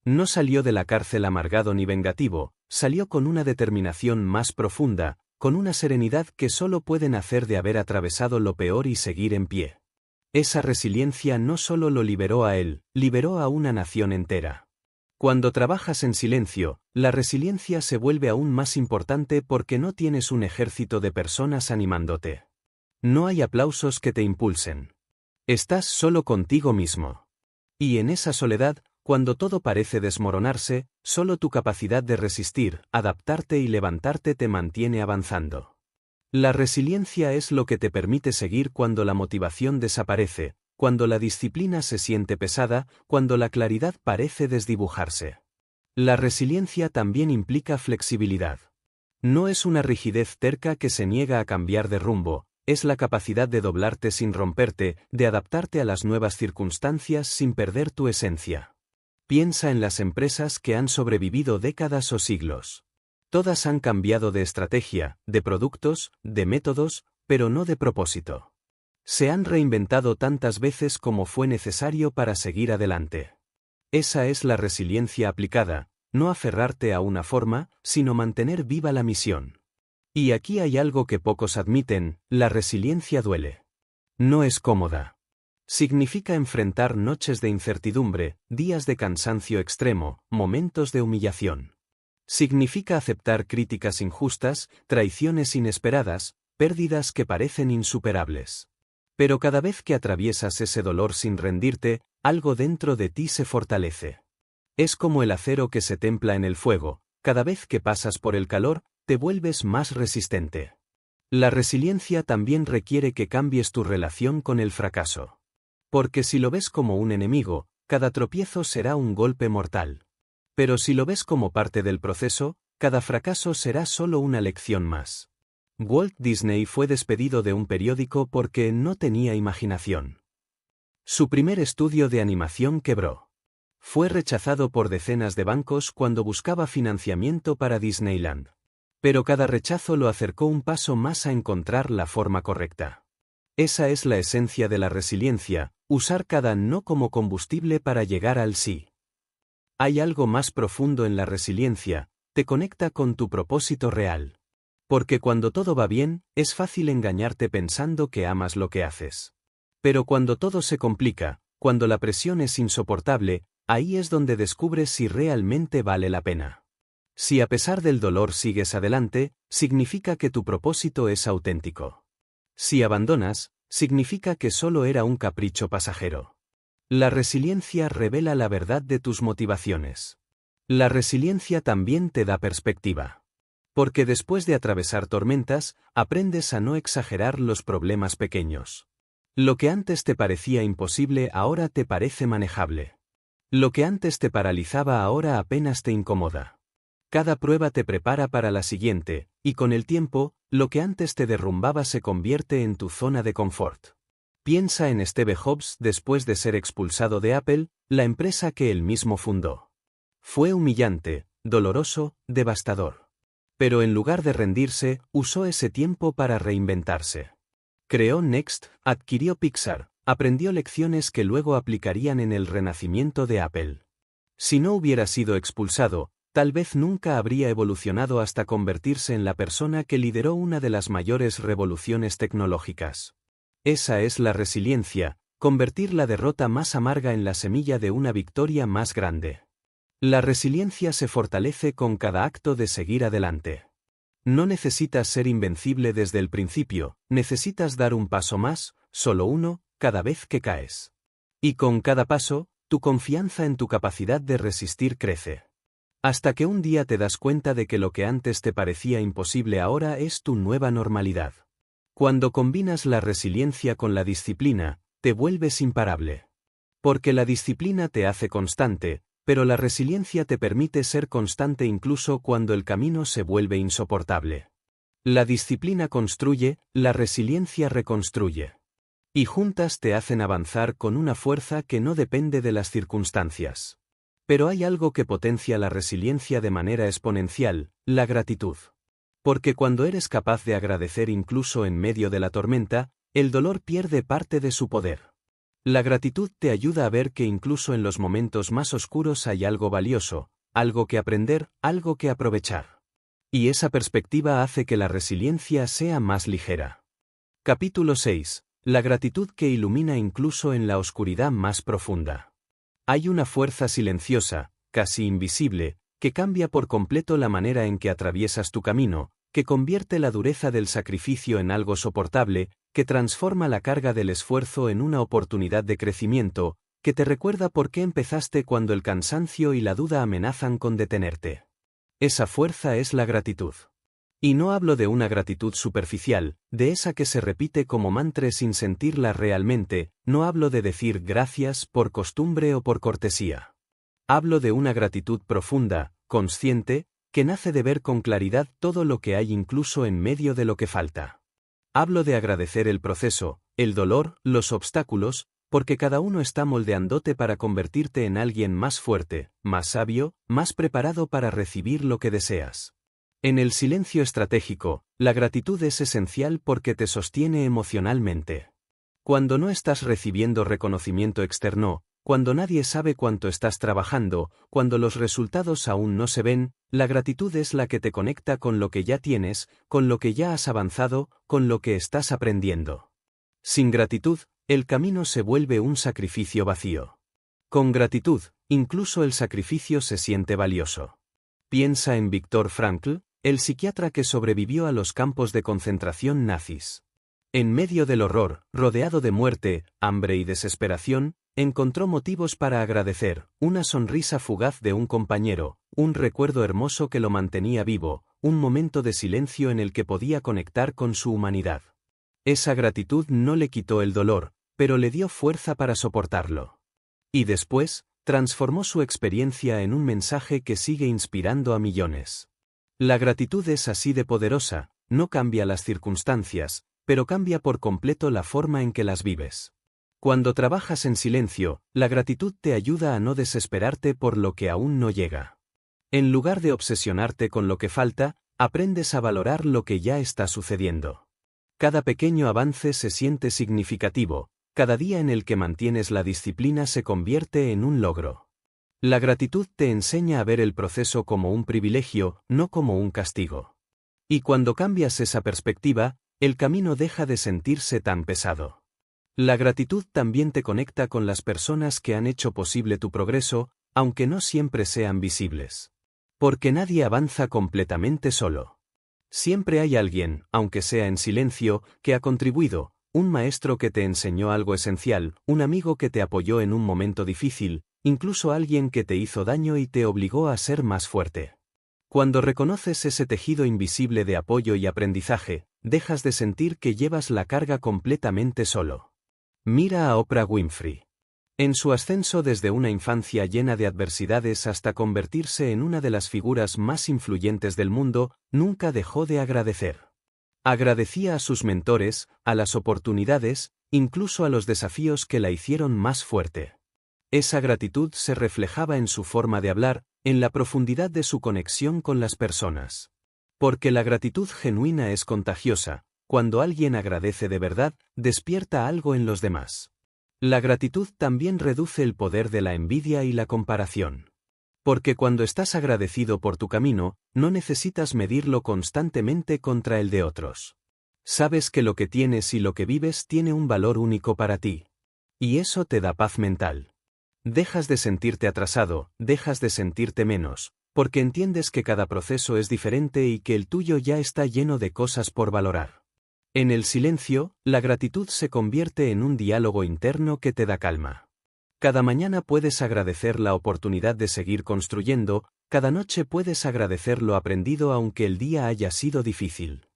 No salió de la cárcel amargado ni vengativo, salió con una determinación más profunda, con una serenidad que solo puede nacer de haber atravesado lo peor y seguir en pie. Esa resiliencia no solo lo liberó a él, liberó a una nación entera. Cuando trabajas en silencio, la resiliencia se vuelve aún más importante porque no tienes un ejército de personas animándote. No hay aplausos que te impulsen. Estás solo contigo mismo. Y en esa soledad, cuando todo parece desmoronarse, solo tu capacidad de resistir, adaptarte y levantarte te mantiene avanzando. La resiliencia es lo que te permite seguir cuando la motivación desaparece, cuando la disciplina se siente pesada, cuando la claridad parece desdibujarse. La resiliencia también implica flexibilidad. No es una rigidez terca que se niega a cambiar de rumbo, es la capacidad de doblarte sin romperte, de adaptarte a las nuevas circunstancias sin perder tu esencia. Piensa en las empresas que han sobrevivido décadas o siglos. Todas han cambiado de estrategia, de productos, de métodos, pero no de propósito. Se han reinventado tantas veces como fue necesario para seguir adelante. Esa es la resiliencia aplicada, no aferrarte a una forma, sino mantener viva la misión. Y aquí hay algo que pocos admiten: la resiliencia duele. No es cómoda. Significa enfrentar noches de incertidumbre, días de cansancio extremo, momentos de humillación. Significa aceptar críticas injustas, traiciones inesperadas, pérdidas que parecen insuperables. Pero cada vez que atraviesas ese dolor sin rendirte, algo dentro de ti se fortalece. Es como el acero que se templa en el fuego, cada vez que pasas por el calor, te vuelves más resistente. La resiliencia también requiere que cambies tu relación con el fracaso. Porque si lo ves como un enemigo, cada tropiezo será un golpe mortal. Pero si lo ves como parte del proceso, cada fracaso será solo una lección más. Walt Disney fue despedido de un periódico porque no tenía imaginación. Su primer estudio de animación quebró. Fue rechazado por decenas de bancos cuando buscaba financiamiento para Disneyland. Pero cada rechazo lo acercó un paso más a encontrar la forma correcta. Esa es la esencia de la resiliencia, usar cada no como combustible para llegar al sí. Hay algo más profundo en la resiliencia, te conecta con tu propósito real. Porque cuando todo va bien, es fácil engañarte pensando que amas lo que haces. Pero cuando todo se complica, cuando la presión es insoportable, ahí es donde descubres si realmente vale la pena. Si a pesar del dolor sigues adelante, significa que tu propósito es auténtico. Si abandonas, significa que solo era un capricho pasajero. La resiliencia revela la verdad de tus motivaciones. La resiliencia también te da perspectiva. Porque después de atravesar tormentas, aprendes a no exagerar los problemas pequeños. Lo que antes te parecía imposible ahora te parece manejable. Lo que antes te paralizaba ahora apenas te incomoda. Cada prueba te prepara para la siguiente, y con el tiempo, lo que antes te derrumbaba se convierte en tu zona de confort. Piensa en Steve Jobs después de ser expulsado de Apple, la empresa que él mismo fundó. Fue humillante, doloroso, devastador. Pero en lugar de rendirse, usó ese tiempo para reinventarse. Creó Next, adquirió Pixar, aprendió lecciones que luego aplicarían en el renacimiento de Apple. Si no hubiera sido expulsado, tal vez nunca habría evolucionado hasta convertirse en la persona que lideró una de las mayores revoluciones tecnológicas. Esa es la resiliencia, convertir la derrota más amarga en la semilla de una victoria más grande. La resiliencia se fortalece con cada acto de seguir adelante. No necesitas ser invencible desde el principio, necesitas dar un paso más, solo uno, cada vez que caes. Y con cada paso, tu confianza en tu capacidad de resistir crece. Hasta que un día te das cuenta de que lo que antes te parecía imposible ahora es tu nueva normalidad. Cuando combinas la resiliencia con la disciplina, te vuelves imparable. Porque la disciplina te hace constante, pero la resiliencia te permite ser constante incluso cuando el camino se vuelve insoportable. La disciplina construye, la resiliencia reconstruye. Y juntas te hacen avanzar con una fuerza que no depende de las circunstancias. Pero hay algo que potencia la resiliencia de manera exponencial, la gratitud. Porque cuando eres capaz de agradecer incluso en medio de la tormenta, el dolor pierde parte de su poder. La gratitud te ayuda a ver que incluso en los momentos más oscuros hay algo valioso, algo que aprender, algo que aprovechar. Y esa perspectiva hace que la resiliencia sea más ligera. Capítulo 6. La gratitud que ilumina incluso en la oscuridad más profunda. Hay una fuerza silenciosa, casi invisible, que cambia por completo la manera en que atraviesas tu camino, que convierte la dureza del sacrificio en algo soportable, que transforma la carga del esfuerzo en una oportunidad de crecimiento, que te recuerda por qué empezaste cuando el cansancio y la duda amenazan con detenerte. Esa fuerza es la gratitud. Y no hablo de una gratitud superficial, de esa que se repite como mantra sin sentirla realmente, no hablo de decir gracias por costumbre o por cortesía. Hablo de una gratitud profunda, consciente, que nace de ver con claridad todo lo que hay incluso en medio de lo que falta. Hablo de agradecer el proceso, el dolor, los obstáculos, porque cada uno está moldeándote para convertirte en alguien más fuerte, más sabio, más preparado para recibir lo que deseas. En el silencio estratégico, la gratitud es esencial porque te sostiene emocionalmente. Cuando no estás recibiendo reconocimiento externo, cuando nadie sabe cuánto estás trabajando, cuando los resultados aún no se ven, la gratitud es la que te conecta con lo que ya tienes, con lo que ya has avanzado, con lo que estás aprendiendo. Sin gratitud, el camino se vuelve un sacrificio vacío. Con gratitud, incluso el sacrificio se siente valioso. Piensa en Viktor Frankl, el psiquiatra que sobrevivió a los campos de concentración nazis. En medio del horror, rodeado de muerte, hambre y desesperación, encontró motivos para agradecer, una sonrisa fugaz de un compañero, un recuerdo hermoso que lo mantenía vivo, un momento de silencio en el que podía conectar con su humanidad. Esa gratitud no le quitó el dolor, pero le dio fuerza para soportarlo. Y después, transformó su experiencia en un mensaje que sigue inspirando a millones. La gratitud es así de poderosa, no cambia las circunstancias, pero cambia por completo la forma en que las vives. Cuando trabajas en silencio, la gratitud te ayuda a no desesperarte por lo que aún no llega. En lugar de obsesionarte con lo que falta, aprendes a valorar lo que ya está sucediendo. Cada pequeño avance se siente significativo, cada día en el que mantienes la disciplina se convierte en un logro. La gratitud te enseña a ver el proceso como un privilegio, no como un castigo. Y cuando cambias esa perspectiva, el camino deja de sentirse tan pesado. La gratitud también te conecta con las personas que han hecho posible tu progreso, aunque no siempre sean visibles. Porque nadie avanza completamente solo. Siempre hay alguien, aunque sea en silencio, que ha contribuido, un maestro que te enseñó algo esencial, un amigo que te apoyó en un momento difícil, incluso alguien que te hizo daño y te obligó a ser más fuerte. Cuando reconoces ese tejido invisible de apoyo y aprendizaje, dejas de sentir que llevas la carga completamente solo. Mira a Oprah Winfrey. En su ascenso desde una infancia llena de adversidades hasta convertirse en una de las figuras más influyentes del mundo, nunca dejó de agradecer. Agradecía a sus mentores, a las oportunidades, incluso a los desafíos que la hicieron más fuerte. Esa gratitud se reflejaba en su forma de hablar, en la profundidad de su conexión con las personas. Porque la gratitud genuina es contagiosa, cuando alguien agradece de verdad, despierta algo en los demás. La gratitud también reduce el poder de la envidia y la comparación. Porque cuando estás agradecido por tu camino, no necesitas medirlo constantemente contra el de otros. Sabes que lo que tienes y lo que vives tiene un valor único para ti. Y eso te da paz mental. Dejas de sentirte atrasado, dejas de sentirte menos, porque entiendes que cada proceso es diferente y que el tuyo ya está lleno de cosas por valorar. En el silencio, la gratitud se convierte en un diálogo interno que te da calma. Cada mañana puedes agradecer la oportunidad de seguir construyendo, cada noche puedes agradecer lo aprendido aunque el día haya sido difícil.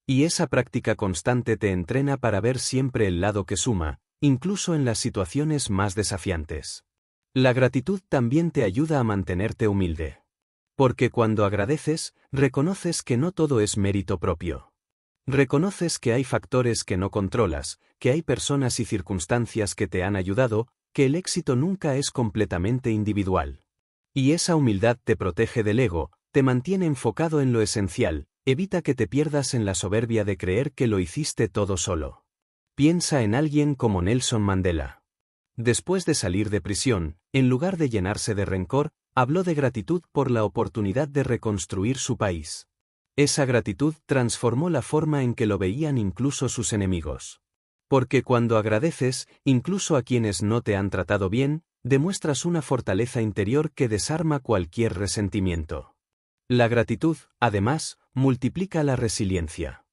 Y esa práctica constante te entrena para ver siempre el lado que suma, incluso en las situaciones más desafiantes. La gratitud también te ayuda a mantenerte humilde. Porque cuando agradeces, reconoces que no todo es mérito propio. Reconoces que hay factores que no controlas, que hay personas y circunstancias que te han ayudado, que el éxito nunca es completamente individual. Y esa humildad te protege del ego, te mantiene enfocado en lo esencial, evita que te pierdas en la soberbia de creer que lo hiciste todo solo. Piensa en alguien como Nelson Mandela. Después de salir de prisión, en lugar de llenarse de rencor, habló de gratitud por la oportunidad de reconstruir su país. Esa gratitud transformó la forma en que lo veían incluso sus enemigos. Porque cuando agradeces, incluso a quienes no te han tratado bien, demuestras una fortaleza interior que desarma cualquier resentimiento. La gratitud, además, multiplica la resiliencia.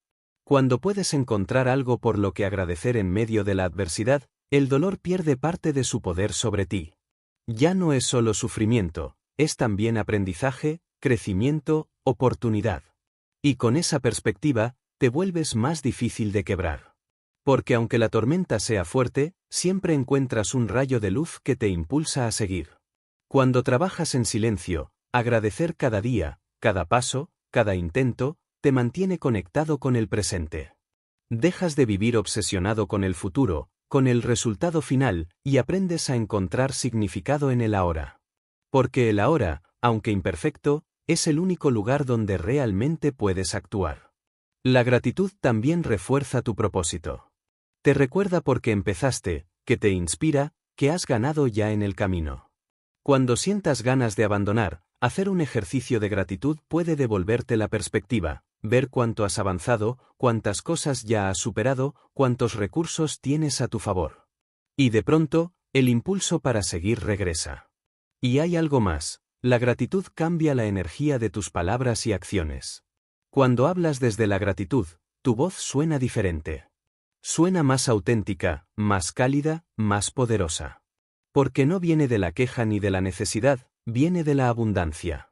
Cuando puedes encontrar algo por lo que agradecer en medio de la adversidad, el dolor pierde parte de su poder sobre ti. Ya no es solo sufrimiento, es también aprendizaje, crecimiento, oportunidad. Y con esa perspectiva, te vuelves más difícil de quebrar. Porque aunque la tormenta sea fuerte, siempre encuentras un rayo de luz que te impulsa a seguir. Cuando trabajas en silencio, agradecer cada día, cada paso, cada intento, te mantiene conectado con el presente. Dejas de vivir obsesionado con el futuro, con el resultado final, y aprendes a encontrar significado en el ahora. Porque el ahora, aunque imperfecto, es el único lugar donde realmente puedes actuar. La gratitud también refuerza tu propósito. Te recuerda por qué empezaste, que te inspira, que has ganado ya en el camino. Cuando sientas ganas de abandonar, hacer un ejercicio de gratitud puede devolverte la perspectiva, ver cuánto has avanzado, cuántas cosas ya has superado, cuántos recursos tienes a tu favor. Y de pronto, el impulso para seguir regresa. Y hay algo más, la gratitud cambia la energía de tus palabras y acciones. Cuando hablas desde la gratitud, tu voz suena diferente. Suena más auténtica, más cálida, más poderosa. Porque no viene de la queja ni de la necesidad, viene de la abundancia.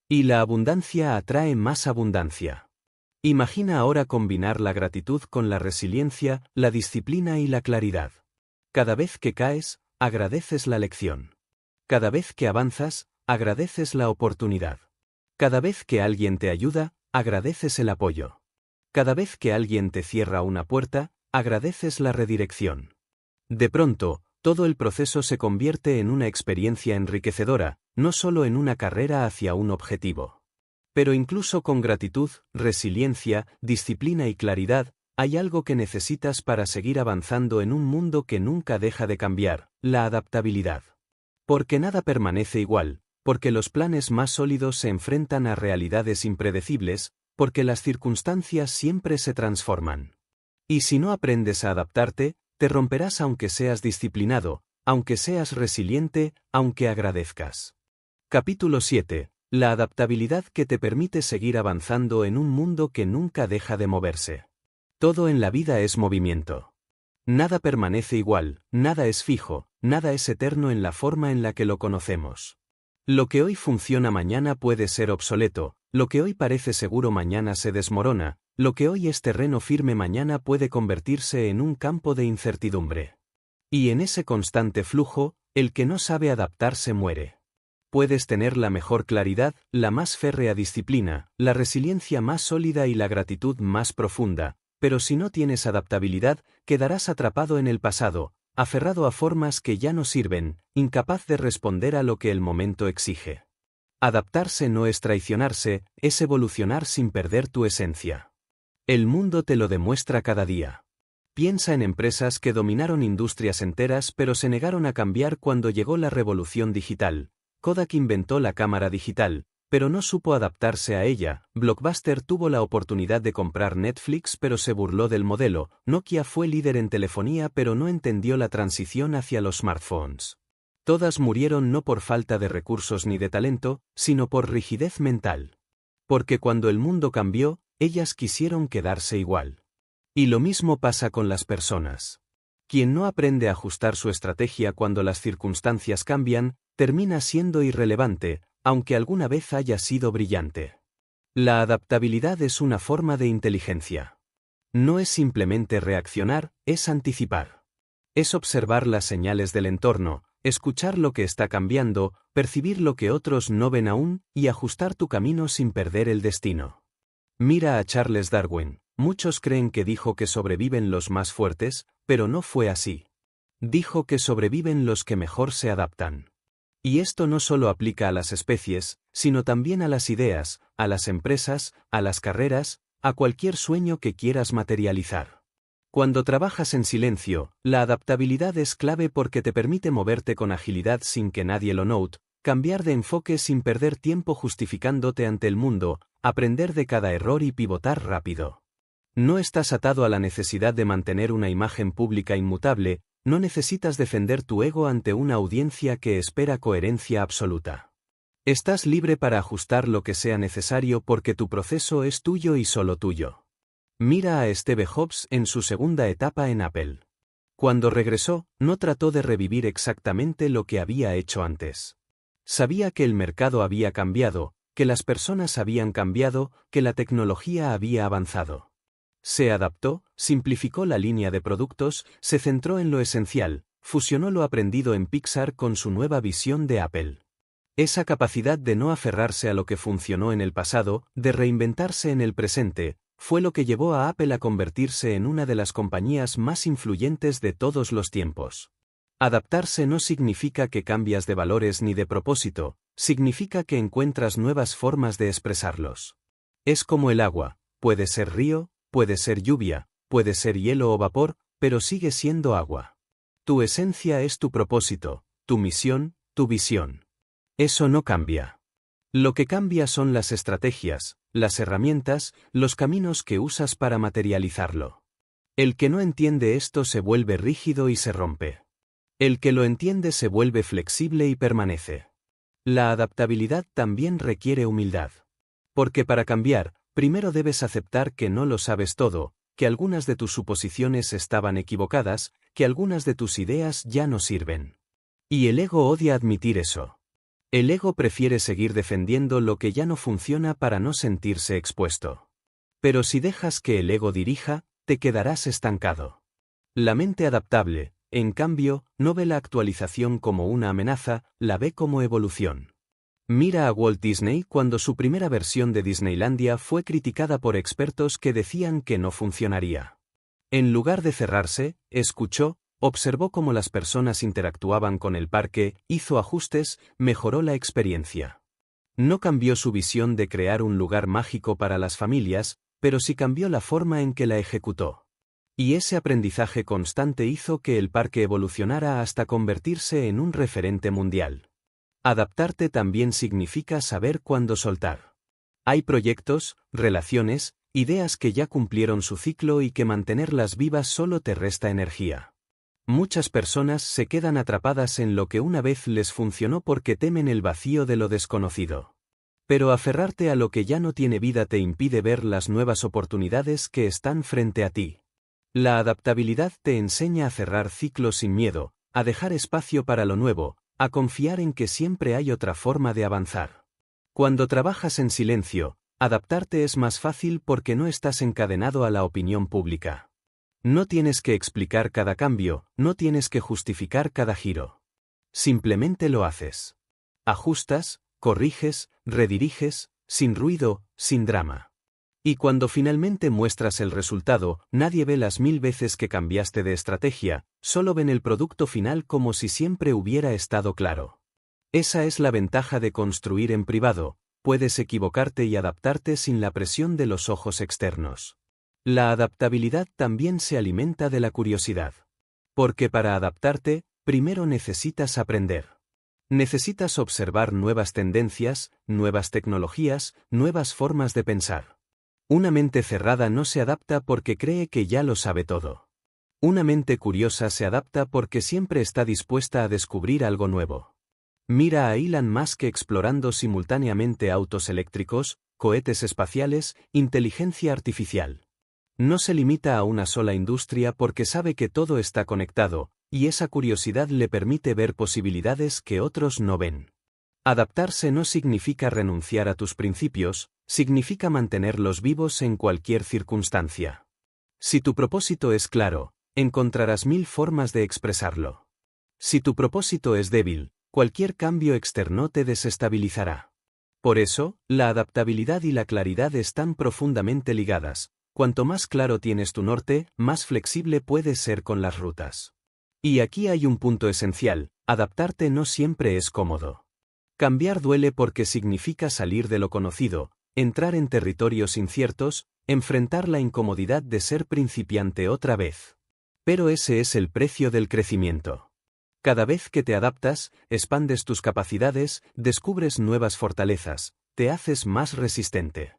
Y la abundancia atrae más abundancia. Imagina ahora combinar la gratitud con la resiliencia, la disciplina y la claridad. Cada vez que caes, agradeces la lección. Cada vez que avanzas, agradeces la oportunidad. Cada vez que alguien te ayuda, agradeces el apoyo. Cada vez que alguien te cierra una puerta, agradeces la redirección. De pronto, todo el proceso se convierte en una experiencia enriquecedora, no solo en una carrera hacia un objetivo. Pero incluso con gratitud, resiliencia, disciplina y claridad, hay algo que necesitas para seguir avanzando en un mundo que nunca deja de cambiar, la adaptabilidad. Porque nada permanece igual, porque los planes más sólidos se enfrentan a realidades impredecibles, porque las circunstancias siempre se transforman. Y si no aprendes a adaptarte, te romperás aunque seas disciplinado, aunque seas resiliente, aunque agradezcas. Capítulo 7. La adaptabilidad que te permite seguir avanzando en un mundo que nunca deja de moverse. Todo en la vida es movimiento. Nada permanece igual, nada es fijo, nada es eterno en la forma en la que lo conocemos. Lo que hoy funciona mañana puede ser obsoleto, lo que hoy parece seguro mañana se desmorona, lo que hoy es terreno firme mañana puede convertirse en un campo de incertidumbre. Y en ese constante flujo, el que no sabe adaptarse muere. Puedes tener la mejor claridad, la más férrea disciplina, la resiliencia más sólida y la gratitud más profunda, pero si no tienes adaptabilidad, quedarás atrapado en el pasado, aferrado a formas que ya no sirven, incapaz de responder a lo que el momento exige. Adaptarse no es traicionarse, es evolucionar sin perder tu esencia. El mundo te lo demuestra cada día. Piensa en empresas que dominaron industrias enteras pero se negaron a cambiar cuando llegó la revolución digital. Kodak inventó la cámara digital, pero no supo adaptarse a ella. Blockbuster tuvo la oportunidad de comprar Netflix pero se burló del modelo. Nokia fue líder en telefonía pero no entendió la transición hacia los smartphones. Todas murieron no por falta de recursos ni de talento, sino por rigidez mental. Porque cuando el mundo cambió, ellas quisieron quedarse igual. Y lo mismo pasa con las personas. Quien no aprende a ajustar su estrategia cuando las circunstancias cambian, termina siendo irrelevante, aunque alguna vez haya sido brillante. La adaptabilidad es una forma de inteligencia. No es simplemente reaccionar, es anticipar. Es observar las señales del entorno, escuchar lo que está cambiando, percibir lo que otros no ven aún, y ajustar tu camino sin perder el destino. Mira a Charles Darwin. Muchos creen que dijo que sobreviven los más fuertes, pero no fue así. Dijo que sobreviven los que mejor se adaptan. Y esto no solo aplica a las especies, sino también a las ideas, a las empresas, a las carreras, a cualquier sueño que quieras materializar. Cuando trabajas en silencio, la adaptabilidad es clave porque te permite moverte con agilidad sin que nadie lo note, cambiar de enfoque sin perder tiempo justificándote ante el mundo, aprender de cada error y pivotar rápido. No estás atado a la necesidad de mantener una imagen pública inmutable, no necesitas defender tu ego ante una audiencia que espera coherencia absoluta. Estás libre para ajustar lo que sea necesario porque tu proceso es tuyo y solo tuyo. Mira a Steve Jobs en su segunda etapa en Apple. Cuando regresó, no trató de revivir exactamente lo que había hecho antes. Sabía que el mercado había cambiado, que las personas habían cambiado, que la tecnología había avanzado. Se adaptó, simplificó la línea de productos, se centró en lo esencial, fusionó lo aprendido en Pixar con su nueva visión de Apple. Esa capacidad de no aferrarse a lo que funcionó en el pasado, de reinventarse en el presente, fue lo que llevó a Apple a convertirse en una de las compañías más influyentes de todos los tiempos. Adaptarse no significa que cambias de valores ni de propósito, significa que encuentras nuevas formas de expresarlos. Es como el agua, puede ser río, puede ser lluvia, puede ser hielo o vapor, pero sigue siendo agua. Tu esencia es tu propósito, tu misión, tu visión. Eso no cambia. Lo que cambia son las estrategias, las herramientas, los caminos que usas para materializarlo. El que no entiende esto se vuelve rígido y se rompe. El que lo entiende se vuelve flexible y permanece. La adaptabilidad también requiere humildad. Porque para cambiar, primero debes aceptar que no lo sabes todo, que algunas de tus suposiciones estaban equivocadas, que algunas de tus ideas ya no sirven. Y el ego odia admitir eso. El ego prefiere seguir defendiendo lo que ya no funciona para no sentirse expuesto. Pero si dejas que el ego dirija, te quedarás estancado. La mente adaptable, en cambio, no ve la actualización como una amenaza, la ve como evolución. Mira a Walt Disney cuando su primera versión de Disneylandia fue criticada por expertos que decían que no funcionaría. En lugar de cerrarse, escuchó, observó cómo las personas interactuaban con el parque, hizo ajustes, mejoró la experiencia. No cambió su visión de crear un lugar mágico para las familias, pero sí cambió la forma en que la ejecutó. Y ese aprendizaje constante hizo que el parque evolucionara hasta convertirse en un referente mundial. Adaptarte también significa saber cuándo soltar. Hay proyectos, relaciones, ideas que ya cumplieron su ciclo y que mantenerlas vivas solo te resta energía. Muchas personas se quedan atrapadas en lo que una vez les funcionó porque temen el vacío de lo desconocido. Pero aferrarte a lo que ya no tiene vida te impide ver las nuevas oportunidades que están frente a ti. La adaptabilidad te enseña a cerrar ciclos sin miedo, a dejar espacio para lo nuevo, a confiar en que siempre hay otra forma de avanzar. Cuando trabajas en silencio, adaptarte es más fácil porque no estás encadenado a la opinión pública. No tienes que explicar cada cambio, no tienes que justificar cada giro. Simplemente lo haces. Ajustas, corriges, rediriges, sin ruido, sin drama. Y cuando finalmente muestras el resultado, nadie ve las 1000 veces que cambiaste de estrategia, solo ven el producto final como si siempre hubiera estado claro. Esa es la ventaja de construir en privado, puedes equivocarte y adaptarte sin la presión de los ojos externos. La adaptabilidad también se alimenta de la curiosidad. Porque para adaptarte, primero necesitas aprender. Necesitas observar nuevas tendencias, nuevas tecnologías, nuevas formas de pensar. Una mente cerrada no se adapta porque cree que ya lo sabe todo. Una mente curiosa se adapta porque siempre está dispuesta a descubrir algo nuevo. Mira a Elon Musk explorando simultáneamente autos eléctricos, cohetes espaciales, inteligencia artificial. No se limita a una sola industria porque sabe que todo está conectado, y esa curiosidad le permite ver posibilidades que otros no ven. Adaptarse no significa renunciar a tus principios, significa mantenerlos vivos en cualquier circunstancia. Si tu propósito es claro, encontrarás 1000 formas de expresarlo. Si tu propósito es débil, cualquier cambio externo te desestabilizará. Por eso, la adaptabilidad y la claridad están profundamente ligadas. Cuanto más claro tienes tu norte, más flexible puedes ser con las rutas. Y aquí hay un punto esencial: adaptarte no siempre es cómodo. Cambiar duele porque significa salir de lo conocido, entrar en territorios inciertos, enfrentar la incomodidad de ser principiante otra vez. Pero ese es el precio del crecimiento. Cada vez que te adaptas, expandes tus capacidades, descubres nuevas fortalezas, te haces más resistente.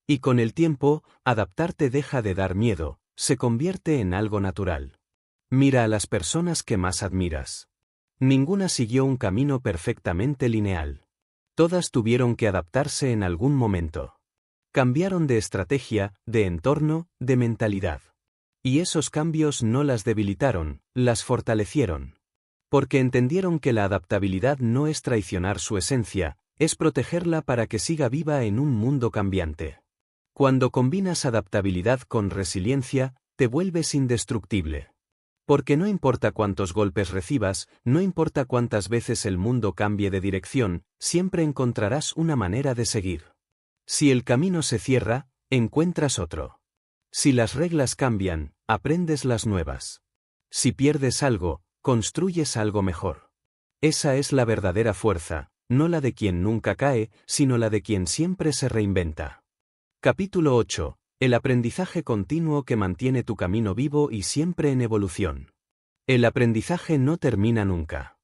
Y con el tiempo, adaptarte deja de dar miedo, se convierte en algo natural. Mira a las personas que más admiras. Ninguna siguió un camino perfectamente lineal. Todas tuvieron que adaptarse en algún momento. Cambiaron de estrategia, de entorno, de mentalidad. Y esos cambios no las debilitaron, las fortalecieron. Porque entendieron que la adaptabilidad no es traicionar su esencia, es protegerla para que siga viva en un mundo cambiante. Cuando combinas adaptabilidad con resiliencia, te vuelves indestructible. Porque no importa cuántos golpes recibas, no importa cuántas veces el mundo cambie de dirección, siempre encontrarás una manera de seguir. Si el camino se cierra, encuentras otro. Si las reglas cambian, aprendes las nuevas. Si pierdes algo, construyes algo mejor. Esa es la verdadera fuerza, no la de quien nunca cae, sino la de quien siempre se reinventa. Capítulo 8. El aprendizaje continuo que mantiene tu camino vivo y siempre en evolución. El aprendizaje no termina nunca.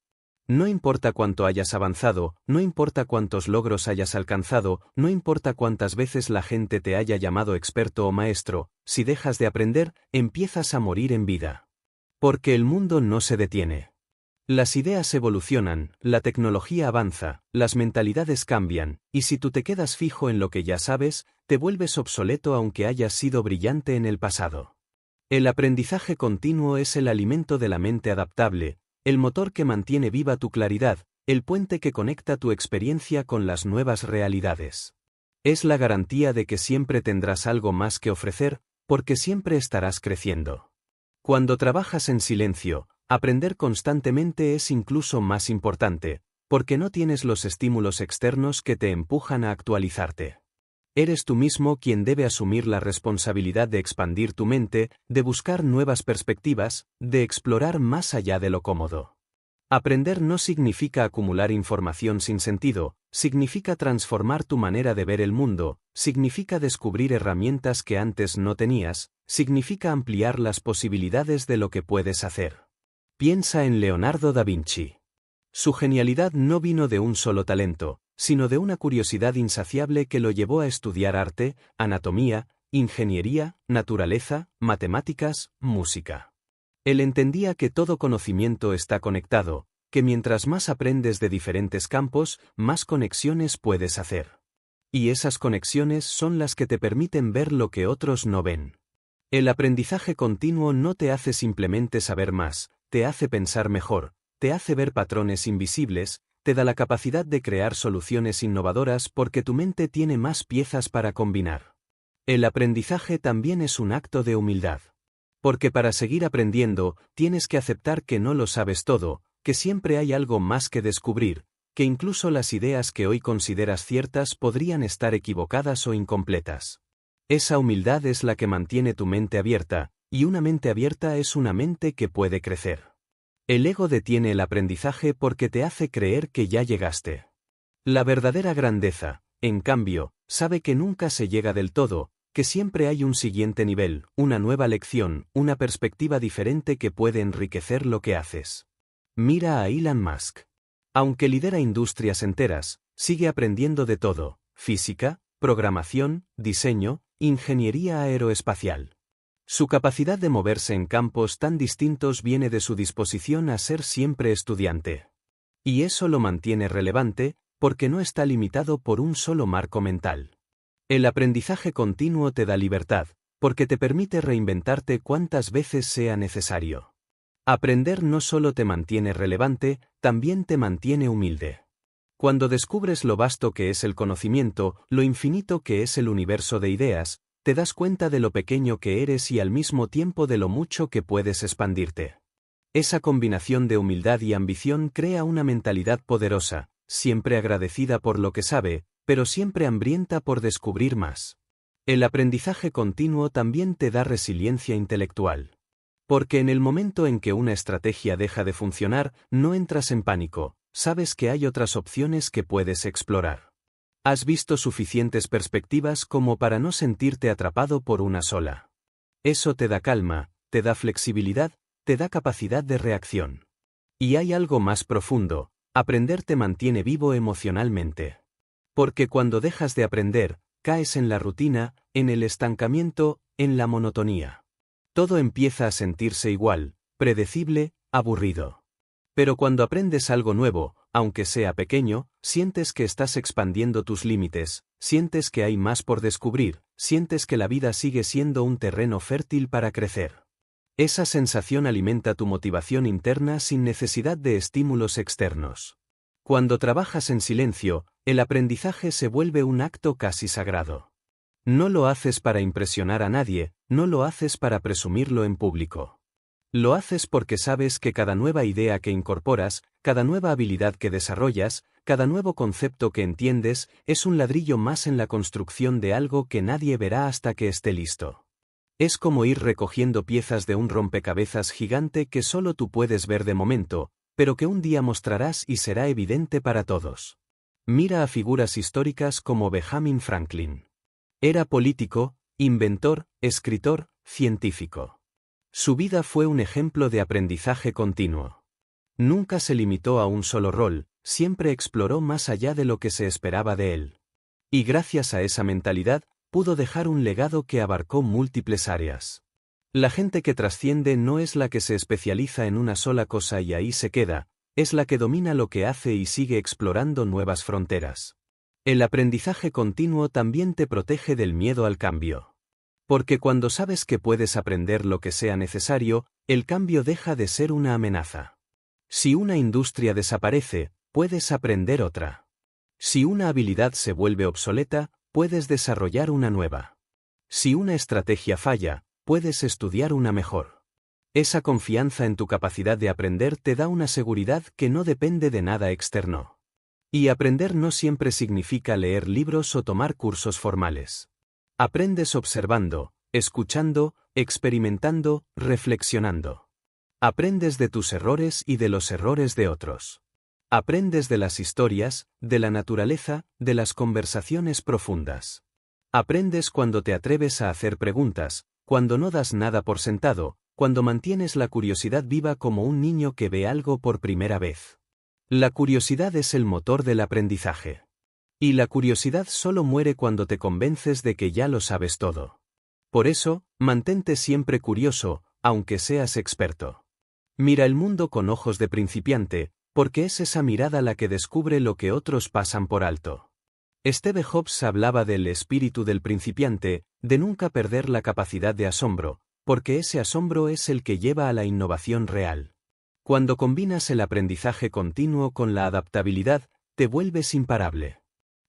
No importa cuánto hayas avanzado, no importa cuántos logros hayas alcanzado, no importa cuántas veces la gente te haya llamado experto o maestro, si dejas de aprender, empiezas a morir en vida. Porque el mundo no se detiene. Las ideas evolucionan, la tecnología avanza, las mentalidades cambian, y si tú te quedas fijo en lo que ya sabes, te vuelves obsoleto aunque hayas sido brillante en el pasado. El aprendizaje continuo es el alimento de la mente adaptable, el motor que mantiene viva tu claridad, el puente que conecta tu experiencia con las nuevas realidades. Es la garantía de que siempre tendrás algo más que ofrecer, porque siempre estarás creciendo. Cuando trabajas en silencio, aprender constantemente es incluso más importante, porque no tienes los estímulos externos que te empujan a actualizarte. Eres tú mismo quien debe asumir la responsabilidad de expandir tu mente, de buscar nuevas perspectivas, de explorar más allá de lo cómodo. Aprender no significa acumular información sin sentido, significa transformar tu manera de ver el mundo, significa descubrir herramientas que antes no tenías, significa ampliar las posibilidades de lo que puedes hacer. Piensa en Leonardo da Vinci. Su genialidad no vino de un solo talento, sino de una curiosidad insaciable que lo llevó a estudiar arte, anatomía, ingeniería, naturaleza, matemáticas, música. Él entendía que todo conocimiento está conectado, que mientras más aprendes de diferentes campos, más conexiones puedes hacer. Y esas conexiones son las que te permiten ver lo que otros no ven. El aprendizaje continuo no te hace simplemente saber más, te hace pensar mejor, te hace ver patrones invisibles, te da la capacidad de crear soluciones innovadoras porque tu mente tiene más piezas para combinar. El aprendizaje también es un acto de humildad. Porque para seguir aprendiendo, tienes que aceptar que no lo sabes todo, que siempre hay algo más que descubrir, que incluso las ideas que hoy consideras ciertas podrían estar equivocadas o incompletas. Esa humildad es la que mantiene tu mente abierta, y una mente abierta es una mente que puede crecer. El ego detiene el aprendizaje porque te hace creer que ya llegaste. La verdadera grandeza, en cambio, sabe que nunca se llega del todo, que siempre hay un siguiente nivel, una nueva lección, una perspectiva diferente que puede enriquecer lo que haces. Mira a Elon Musk. Aunque lidera industrias enteras, sigue aprendiendo de todo: física, programación, diseño, ingeniería aeroespacial. Su capacidad de moverse en campos tan distintos viene de su disposición a ser siempre estudiante. Y eso lo mantiene relevante, porque no está limitado por un solo marco mental. El aprendizaje continuo te da libertad, porque te permite reinventarte cuantas veces sea necesario. Aprender no solo te mantiene relevante, también te mantiene humilde. Cuando descubres lo vasto que es el conocimiento, lo infinito que es el universo de ideas, te das cuenta de lo pequeño que eres y al mismo tiempo de lo mucho que puedes expandirte. Esa combinación de humildad y ambición crea una mentalidad poderosa, siempre agradecida por lo que sabe, pero siempre hambrienta por descubrir más. El aprendizaje continuo también te da resiliencia intelectual. Porque en el momento en que una estrategia deja de funcionar, no entras en pánico, sabes que hay otras opciones que puedes explorar. Has visto suficientes perspectivas como para no sentirte atrapado por una sola. Eso te da calma, te da flexibilidad, te da capacidad de reacción. Y hay algo más profundo: aprender te mantiene vivo emocionalmente. Porque cuando dejas de aprender, caes en la rutina, en el estancamiento, en la monotonía. Todo empieza a sentirse igual, predecible, aburrido. Pero cuando aprendes algo nuevo, aunque sea pequeño, sientes que estás expandiendo tus límites, sientes que hay más por descubrir, sientes que la vida sigue siendo un terreno fértil para crecer. Esa sensación alimenta tu motivación interna sin necesidad de estímulos externos. Cuando trabajas en silencio, el aprendizaje se vuelve un acto casi sagrado. No lo haces para impresionar a nadie, no lo haces para presumirlo en público. Lo haces porque sabes que cada nueva idea que incorporas, cada nueva habilidad que desarrollas, cada nuevo concepto que entiendes, es un ladrillo más en la construcción de algo que nadie verá hasta que esté listo. Es como ir recogiendo piezas de un rompecabezas gigante que solo tú puedes ver de momento, pero que un día mostrarás y será evidente para todos. Mira a figuras históricas como Benjamin Franklin. Era político, inventor, escritor, científico. Su vida fue un ejemplo de aprendizaje continuo. Nunca se limitó a un solo rol, siempre exploró más allá de lo que se esperaba de él. Y gracias a esa mentalidad, pudo dejar un legado que abarcó múltiples áreas. La gente que trasciende no es la que se especializa en una sola cosa y ahí se queda, es la que domina lo que hace y sigue explorando nuevas fronteras. El aprendizaje continuo también te protege del miedo al cambio. Porque cuando sabes que puedes aprender lo que sea necesario, el cambio deja de ser una amenaza. Si una industria desaparece, puedes aprender otra. Si una habilidad se vuelve obsoleta, puedes desarrollar una nueva. Si una estrategia falla, puedes estudiar una mejor. Esa confianza en tu capacidad de aprender te da una seguridad que no depende de nada externo. Y aprender no siempre significa leer libros o tomar cursos formales. Aprendes observando, escuchando, experimentando, reflexionando. Aprendes de tus errores y de los errores de otros. Aprendes de las historias, de la naturaleza, de las conversaciones profundas. Aprendes cuando te atreves a hacer preguntas, cuando no das nada por sentado, cuando mantienes la curiosidad viva como un niño que ve algo por primera vez. La curiosidad es el motor del aprendizaje. Y la curiosidad solo muere cuando te convences de que ya lo sabes todo. Por eso, mantente siempre curioso, aunque seas experto. Mira el mundo con ojos de principiante, porque es esa mirada la que descubre lo que otros pasan por alto. Steve Jobs hablaba del espíritu del principiante, de nunca perder la capacidad de asombro, porque ese asombro es el que lleva a la innovación real. Cuando combinas el aprendizaje continuo con la adaptabilidad, te vuelves imparable.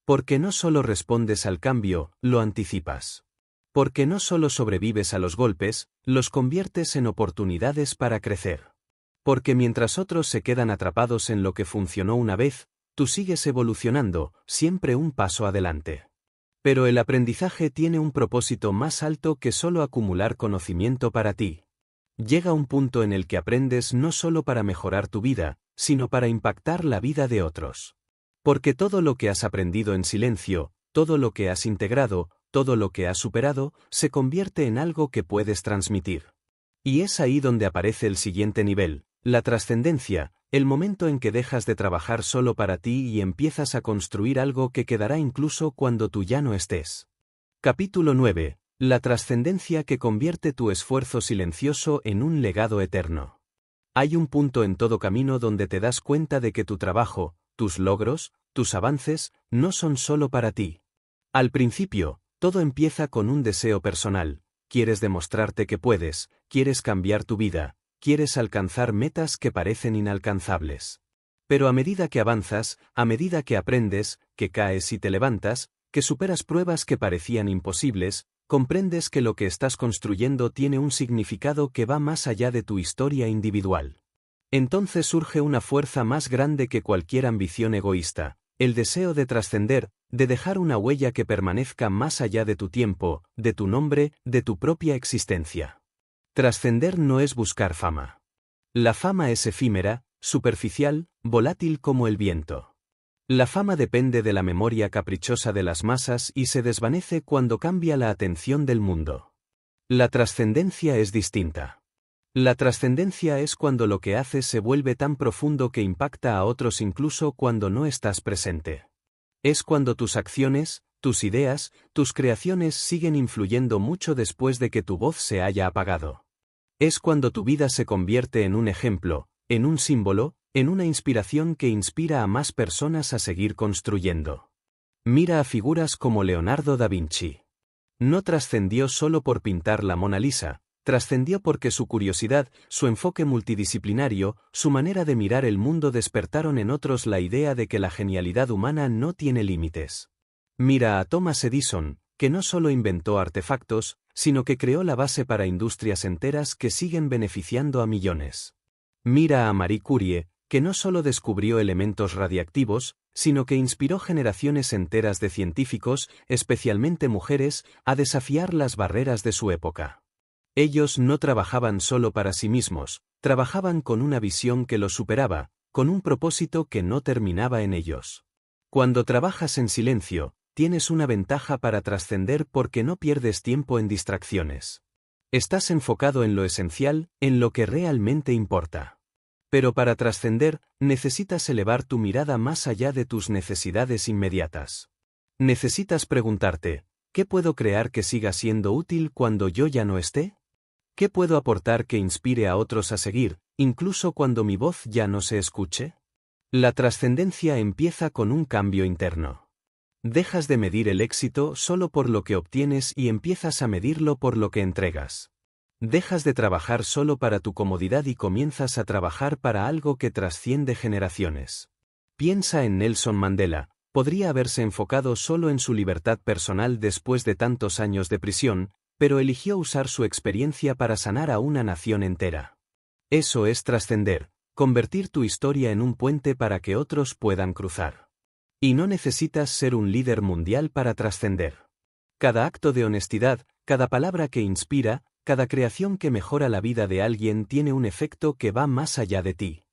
Porque no solo respondes al cambio, lo anticipas. Porque no solo sobrevives a los golpes, los conviertes en oportunidades para crecer. Porque mientras otros se quedan atrapados en lo que funcionó una vez, tú sigues evolucionando, siempre un paso adelante. Pero el aprendizaje tiene un propósito más alto que solo acumular conocimiento para ti. Llega un punto en el que aprendes no solo para mejorar tu vida, sino para impactar la vida de otros. Porque todo lo que has aprendido en silencio, todo lo que has integrado, todo lo que has superado, se convierte en algo que puedes transmitir. Y es ahí donde aparece el siguiente nivel, la trascendencia, el momento en que dejas de trabajar solo para ti y empiezas a construir algo que quedará incluso cuando tú ya no estés. Capítulo 9. La trascendencia que convierte tu esfuerzo silencioso en un legado eterno. Hay un punto en todo camino donde te das cuenta de que tu trabajo, tus logros, tus avances, no son solo para ti. Al principio, todo empieza con un deseo personal, quieres demostrarte que puedes, quieres cambiar tu vida, quieres alcanzar metas que parecen inalcanzables. Pero a medida que avanzas, a medida que aprendes, que caes y te levantas, que superas pruebas que parecían imposibles, comprendes que lo que estás construyendo tiene un significado que va más allá de tu historia individual. Entonces surge una fuerza más grande que cualquier ambición egoísta, el deseo de trascender, de dejar una huella que permanezca más allá de tu tiempo, de tu nombre, de tu propia existencia. Trascender no es buscar fama. La fama es efímera, superficial, volátil como el viento. La fama depende de la memoria caprichosa de las masas y se desvanece cuando cambia la atención del mundo. La trascendencia es distinta. La trascendencia es cuando lo que haces se vuelve tan profundo que impacta a otros incluso cuando no estás presente. Es cuando tus acciones, tus ideas, tus creaciones siguen influyendo mucho después de que tu voz se haya apagado. Es cuando tu vida se convierte en un ejemplo, en un símbolo, en una inspiración que inspira a más personas a seguir construyendo. Mira a figuras como Leonardo da Vinci. No trascendió solo por pintar la Mona Lisa, trascendió porque su curiosidad, su enfoque multidisciplinario, su manera de mirar el mundo despertaron en otros la idea de que la genialidad humana no tiene límites. Mira a Thomas Edison, que no solo inventó artefactos, sino que creó la base para industrias enteras que siguen beneficiando a millones. Mira a Marie Curie, que no solo descubrió elementos radiactivos, sino que inspiró generaciones enteras de científicos, especialmente mujeres, a desafiar las barreras de su época. Ellos no trabajaban solo para sí mismos, trabajaban con una visión que los superaba, con un propósito que no terminaba en ellos. Cuando trabajas en silencio, tienes una ventaja para trascender porque no pierdes tiempo en distracciones. Estás enfocado en lo esencial, en lo que realmente importa. Pero para trascender, necesitas elevar tu mirada más allá de tus necesidades inmediatas. Necesitas preguntarte, ¿qué puedo crear que siga siendo útil cuando yo ya no esté? ¿Qué puedo aportar que inspire a otros a seguir, incluso cuando mi voz ya no se escuche? La trascendencia empieza con un cambio interno. Dejas de medir el éxito solo por lo que obtienes y empiezas a medirlo por lo que entregas. Dejas de trabajar solo para tu comodidad y comienzas a trabajar para algo que trasciende generaciones. Piensa en Nelson Mandela. Podría haberse enfocado solo en su libertad personal después de tantos años de prisión, pero eligió usar su experiencia para sanar a una nación entera. Eso es trascender, convertir tu historia en un puente para que otros puedan cruzar. Y no necesitas ser un líder mundial para trascender. Cada acto de honestidad, cada palabra que inspira, cada creación que mejora la vida de alguien tiene un efecto que va más allá de ti.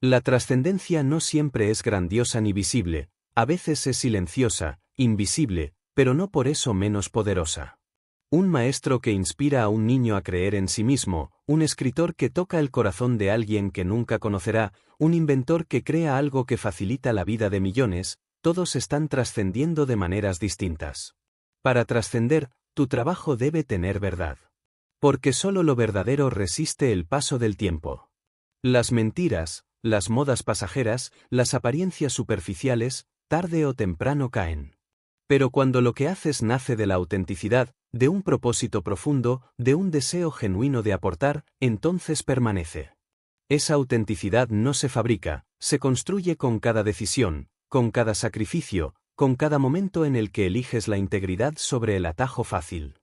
La trascendencia no siempre es grandiosa ni visible, a veces es silenciosa, invisible, pero no por eso menos poderosa. Un maestro que inspira a un niño a creer en sí mismo, un escritor que toca el corazón de alguien que nunca conocerá, un inventor que crea algo que facilita la vida de millones, todos están trascendiendo de maneras distintas. Para trascender, tu trabajo debe tener verdad. Porque solo lo verdadero resiste el paso del tiempo. Las mentiras, las modas pasajeras, las apariencias superficiales, tarde o temprano caen. Pero cuando lo que haces nace de la autenticidad, de un propósito profundo, de un deseo genuino de aportar, entonces permanece. Esa autenticidad no se fabrica, se construye con cada decisión, con cada sacrificio, con cada momento en el que eliges la integridad sobre el atajo fácil.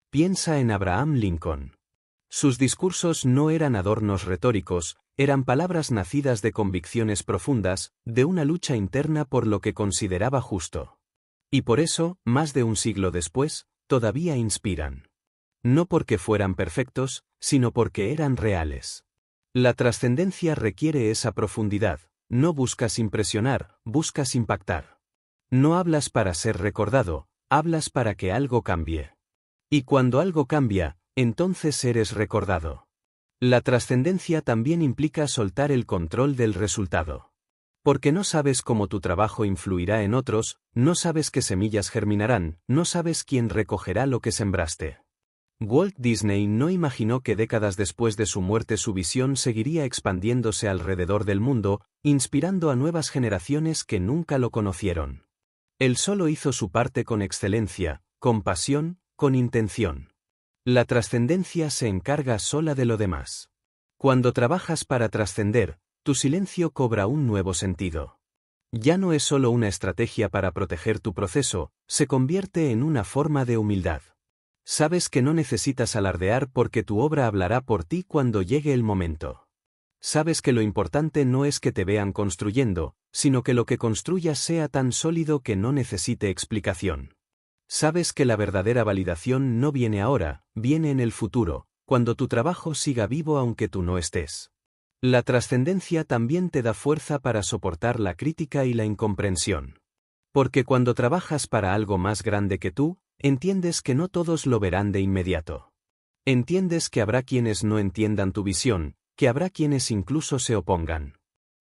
Piensa en Abraham Lincoln. Sus discursos no eran adornos retóricos, eran palabras nacidas de convicciones profundas, de una lucha interna por lo que consideraba justo. Y por eso, más de un siglo después, todavía inspiran. No porque fueran perfectos, sino porque eran reales. La trascendencia requiere esa profundidad, no buscas impresionar, buscas impactar. No hablas para ser recordado, hablas para que algo cambie. Y cuando algo cambia, entonces eres recordado. La trascendencia también implica soltar el control del resultado. Porque no sabes cómo tu trabajo influirá en otros, no sabes qué semillas germinarán, no sabes quién recogerá lo que sembraste. Walt Disney no imaginó que décadas después de su muerte su visión seguiría expandiéndose alrededor del mundo, inspirando a nuevas generaciones que nunca lo conocieron. Él solo hizo su parte con excelencia, con pasión, con intención. La trascendencia se encarga sola de lo demás. Cuando trabajas para trascender, tu silencio cobra un nuevo sentido. Ya no es solo una estrategia para proteger tu proceso, se convierte en una forma de humildad. Sabes que no necesitas alardear porque tu obra hablará por ti cuando llegue el momento. Sabes que lo importante no es que te vean construyendo, sino que lo que construyas sea tan sólido que no necesite explicación. Sabes que la verdadera validación no viene ahora, viene en el futuro, cuando tu trabajo siga vivo aunque tú no estés. La trascendencia también te da fuerza para soportar la crítica y la incomprensión. Porque cuando trabajas para algo más grande que tú, entiendes que no todos lo verán de inmediato. Entiendes que habrá quienes no entiendan tu visión, que habrá quienes incluso se opongan.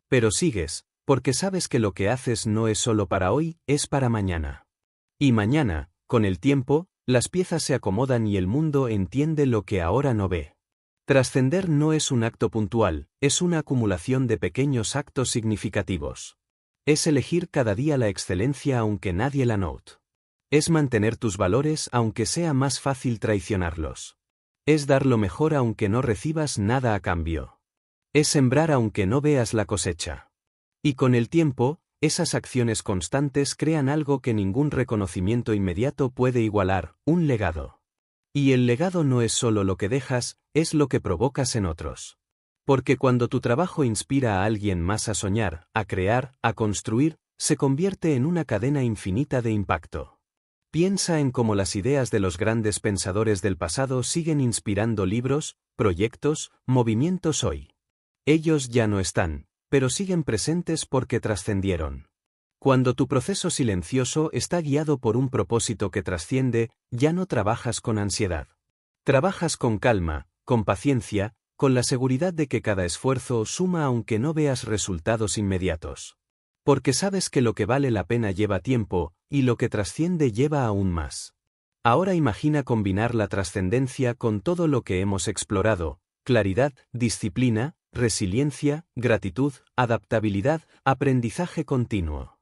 Pero sigues, porque sabes que lo que haces no es solo para hoy, es para mañana. Y mañana, con el tiempo, las piezas se acomodan y el mundo entiende lo que ahora no ve. Trascender no es un acto puntual, es una acumulación de pequeños actos significativos. Es elegir cada día la excelencia aunque nadie la note. Es mantener tus valores aunque sea más fácil traicionarlos. Es dar lo mejor aunque no recibas nada a cambio. Es sembrar aunque no veas la cosecha. Y con el tiempo, esas acciones constantes crean algo que ningún reconocimiento inmediato puede igualar, un legado. Y el legado no es solo lo que dejas, es lo que provocas en otros. Porque cuando tu trabajo inspira a alguien más a soñar, a crear, a construir, se convierte en una cadena infinita de impacto. Piensa en cómo las ideas de los grandes pensadores del pasado siguen inspirando libros, proyectos, movimientos hoy. Ellos ya no están, pero siguen presentes porque trascendieron. Cuando tu proceso silencioso está guiado por un propósito que trasciende, ya no trabajas con ansiedad. Trabajas con calma, con paciencia, con la seguridad de que cada esfuerzo suma aunque no veas resultados inmediatos. Porque sabes que lo que vale la pena lleva tiempo, y lo que trasciende lleva aún más. Ahora imagina combinar la trascendencia con todo lo que hemos explorado: claridad, disciplina, resiliencia, gratitud, adaptabilidad, aprendizaje continuo.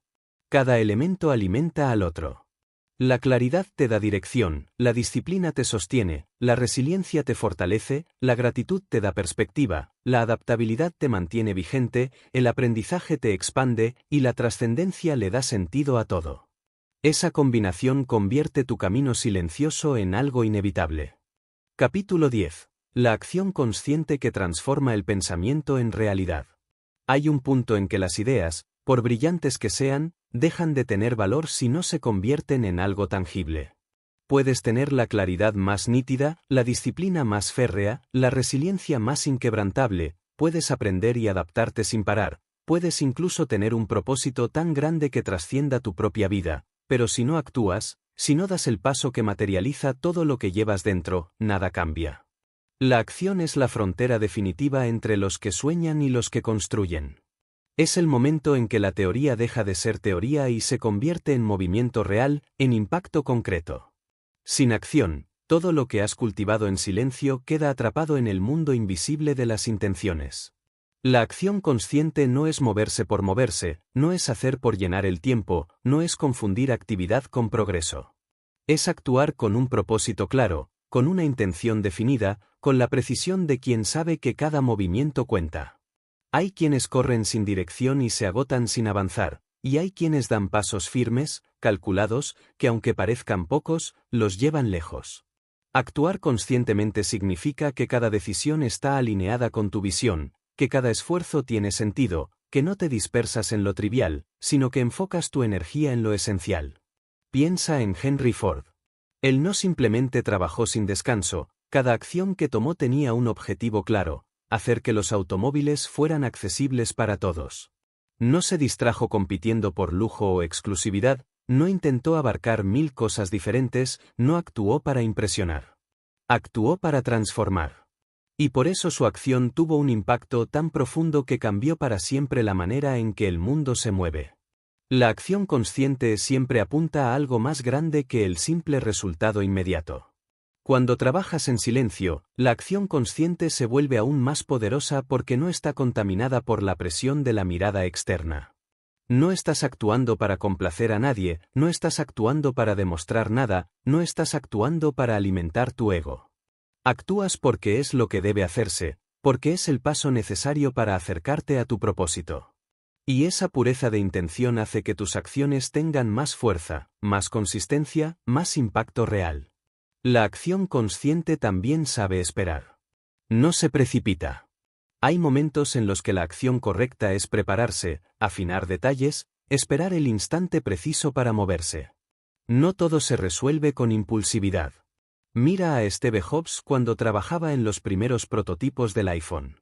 Cada elemento alimenta al otro. La claridad te da dirección, la disciplina te sostiene, la resiliencia te fortalece, la gratitud te da perspectiva, la adaptabilidad te mantiene vigente, el aprendizaje te expande y la trascendencia le da sentido a todo. Esa combinación convierte tu camino silencioso en algo inevitable. Capítulo 10. La acción consciente que transforma el pensamiento en realidad. Hay un punto en que las ideas, por brillantes que sean, dejan de tener valor si no se convierten en algo tangible. Puedes tener la claridad más nítida, la disciplina más férrea, la resiliencia más inquebrantable, puedes aprender y adaptarte sin parar, puedes incluso tener un propósito tan grande que trascienda tu propia vida, pero si no actúas, si no das el paso que materializa todo lo que llevas dentro, nada cambia. La acción es la frontera definitiva entre los que sueñan y los que construyen. Es el momento en que la teoría deja de ser teoría y se convierte en movimiento real, en impacto concreto. Sin acción, todo lo que has cultivado en silencio queda atrapado en el mundo invisible de las intenciones. La acción consciente no es moverse por moverse, no es hacer por llenar el tiempo, no es confundir actividad con progreso. Es actuar con un propósito claro, con una intención definida, con la precisión de quien sabe que cada movimiento cuenta. Hay quienes corren sin dirección y se agotan sin avanzar, y hay quienes dan pasos firmes, calculados, que aunque parezcan pocos, los llevan lejos. Actuar conscientemente significa que cada decisión está alineada con tu visión, que cada esfuerzo tiene sentido, que no te dispersas en lo trivial, sino que enfocas tu energía en lo esencial. Piensa en Henry Ford. Él no simplemente trabajó sin descanso, cada acción que tomó tenía un objetivo claro: hacer que los automóviles fueran accesibles para todos. No se distrajo compitiendo por lujo o exclusividad, no intentó abarcar 1000 cosas diferentes, no actuó para impresionar. Actuó para transformar. Y por eso su acción tuvo un impacto tan profundo que cambió para siempre la manera en que el mundo se mueve. La acción consciente siempre apunta a algo más grande que el simple resultado inmediato. Cuando trabajas en silencio, la acción consciente se vuelve aún más poderosa porque no está contaminada por la presión de la mirada externa. No estás actuando para complacer a nadie, no estás actuando para demostrar nada, no estás actuando para alimentar tu ego. Actúas porque es lo que debe hacerse, porque es el paso necesario para acercarte a tu propósito. Y esa pureza de intención hace que tus acciones tengan más fuerza, más consistencia, más impacto real. La acción consciente también sabe esperar. No se precipita. Hay momentos en los que la acción correcta es prepararse, afinar detalles, esperar el instante preciso para moverse. No todo se resuelve con impulsividad. Mira a Steve Jobs cuando trabajaba en los primeros prototipos del iPhone.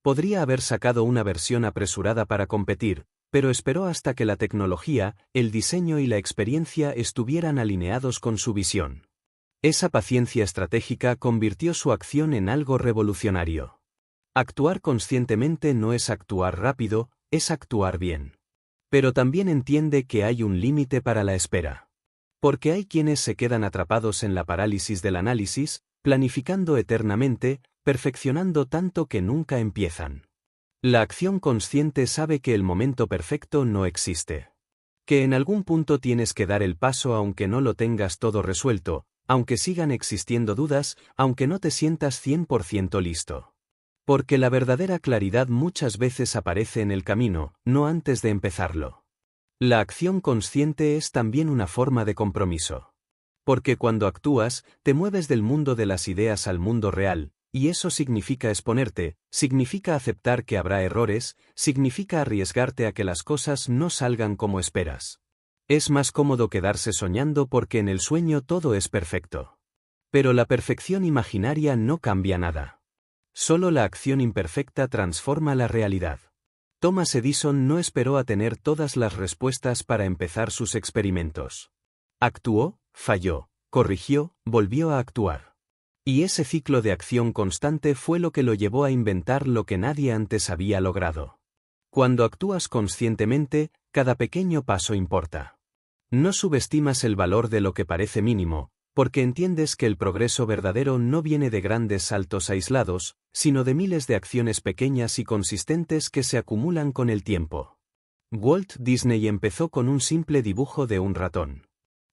Podría haber sacado una versión apresurada para competir, pero esperó hasta que la tecnología, el diseño y la experiencia estuvieran alineados con su visión. Esa paciencia estratégica convirtió su acción en algo revolucionario. Actuar conscientemente no es actuar rápido, es actuar bien. Pero también entiende que hay un límite para la espera. Porque hay quienes se quedan atrapados en la parálisis del análisis, planificando eternamente, perfeccionando tanto que nunca empiezan. La acción consciente sabe que el momento perfecto no existe. Que en algún punto tienes que dar el paso aunque no lo tengas todo resuelto, aunque sigan existiendo dudas, aunque no te sientas 100% listo. Porque la verdadera claridad muchas veces aparece en el camino, no antes de empezarlo. La acción consciente es también una forma de compromiso. Porque cuando actúas, te mueves del mundo de las ideas al mundo real, y eso significa exponerte, significa aceptar que habrá errores, significa arriesgarte a que las cosas no salgan como esperas. Es más cómodo quedarse soñando porque en el sueño todo es perfecto. Pero la perfección imaginaria no cambia nada. Solo la acción imperfecta transforma la realidad. Thomas Edison no esperó a tener todas las respuestas para empezar sus experimentos. Actuó, falló, corrigió, volvió a actuar. Y ese ciclo de acción constante fue lo que lo llevó a inventar lo que nadie antes había logrado. Cuando actúas conscientemente, cada pequeño paso importa. No subestimas el valor de lo que parece mínimo, porque entiendes que el progreso verdadero no viene de grandes saltos aislados, sino de miles de acciones pequeñas y consistentes que se acumulan con el tiempo. Walt Disney empezó con un simple dibujo de un ratón.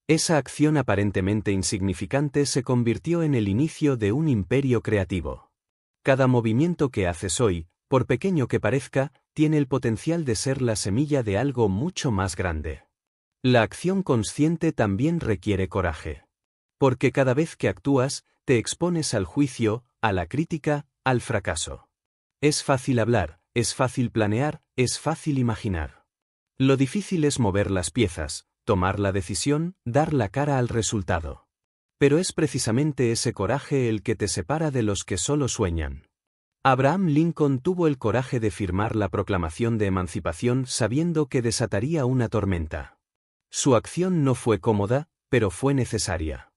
Esa acción aparentemente insignificante se convirtió en el inicio de un imperio creativo. Cada movimiento que haces hoy, por pequeño que parezca, tiene el potencial de ser la semilla de algo mucho más grande. La acción consciente también requiere coraje. Porque cada vez que actúas, te expones al juicio, a la crítica, al fracaso. Es fácil hablar, es fácil planear, es fácil imaginar. Lo difícil es mover las piezas, tomar la decisión, dar la cara al resultado. Pero es precisamente ese coraje el que te separa de los que solo sueñan. Abraham Lincoln tuvo el coraje de firmar la Proclamación de Emancipación sabiendo que desataría una tormenta. Su acción no fue cómoda, pero fue necesaria.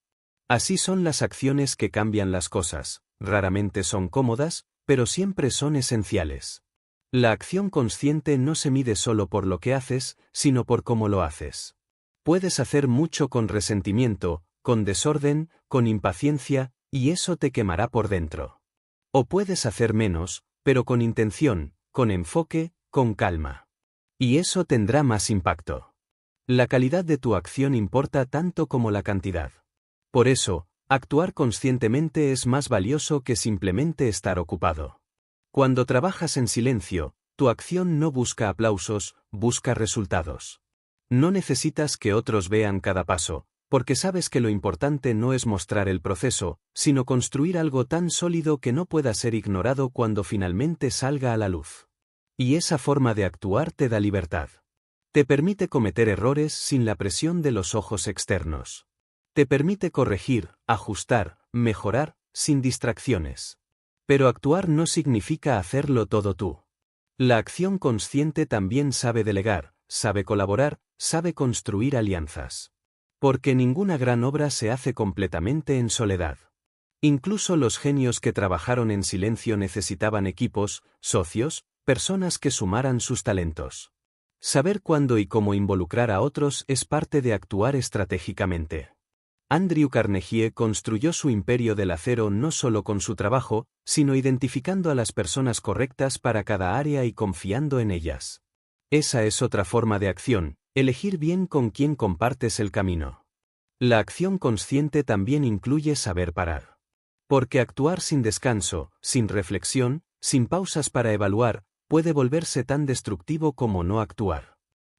Así son las acciones que cambian las cosas, raramente son cómodas, pero siempre son esenciales. La acción consciente no se mide solo por lo que haces, sino por cómo lo haces. Puedes hacer mucho con resentimiento, con desorden, con impaciencia, y eso te quemará por dentro. O puedes hacer menos, pero con intención, con enfoque, con calma. Y eso tendrá más impacto. La calidad de tu acción importa tanto como la cantidad. Por eso, actuar conscientemente es más valioso que simplemente estar ocupado. Cuando trabajas en silencio, tu acción no busca aplausos, busca resultados. No necesitas que otros vean cada paso, porque sabes que lo importante no es mostrar el proceso, sino construir algo tan sólido que no pueda ser ignorado cuando finalmente salga a la luz. Y esa forma de actuar te da libertad. Te permite cometer errores sin la presión de los ojos externos. Te permite corregir, ajustar, mejorar, sin distracciones. Pero actuar no significa hacerlo todo tú. La acción consciente también sabe delegar, sabe colaborar, sabe construir alianzas. Porque ninguna gran obra se hace completamente en soledad. Incluso los genios que trabajaron en silencio necesitaban equipos, socios, personas que sumaran sus talentos. Saber cuándo y cómo involucrar a otros es parte de actuar estratégicamente. Andrew Carnegie construyó su imperio del acero no solo con su trabajo, sino identificando a las personas correctas para cada área y confiando en ellas. Esa es otra forma de acción, elegir bien con quién compartes el camino. La acción consciente también incluye saber parar. Porque actuar sin descanso, sin reflexión, sin pausas para evaluar, puede volverse tan destructivo como no actuar.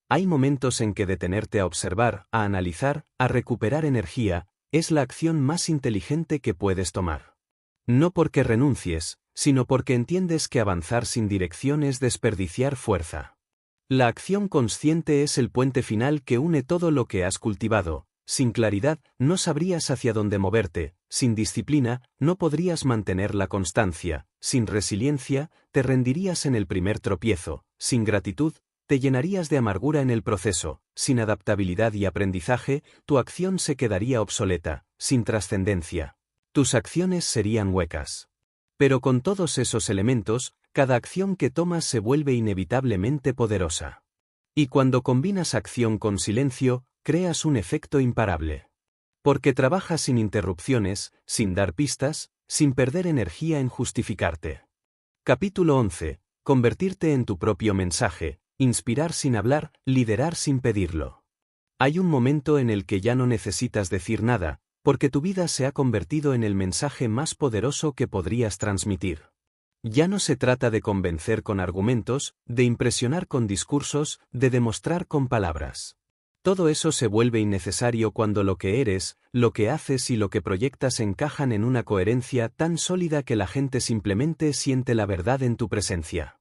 Hay momentos en que detenerte a observar, a analizar, a recuperar energía, es la acción más inteligente que puedes tomar. No porque renuncies, sino porque entiendes que avanzar sin dirección es desperdiciar fuerza. La acción consciente es el puente final que une todo lo que has cultivado. Sin claridad, no sabrías hacia dónde moverte, sin disciplina, no podrías mantener la constancia, sin resiliencia, te rendirías en el primer tropiezo, sin gratitud, te llenarías de amargura en el proceso, sin adaptabilidad y aprendizaje, tu acción se quedaría obsoleta, sin trascendencia. Tus acciones serían huecas. Pero con todos esos elementos, cada acción que tomas se vuelve inevitablemente poderosa. Y cuando combinas acción con silencio, creas un efecto imparable. Porque trabajas sin interrupciones, sin dar pistas, sin perder energía en justificarte. Capítulo 11. Convertirte en tu propio mensaje. Inspirar sin hablar, liderar sin pedirlo. Hay un momento en el que ya no necesitas decir nada, porque tu vida se ha convertido en el mensaje más poderoso que podrías transmitir. Ya no se trata de convencer con argumentos, de impresionar con discursos, de demostrar con palabras. Todo eso se vuelve innecesario cuando lo que eres, lo que haces y lo que proyectas encajan en una coherencia tan sólida que la gente simplemente siente la verdad en tu presencia.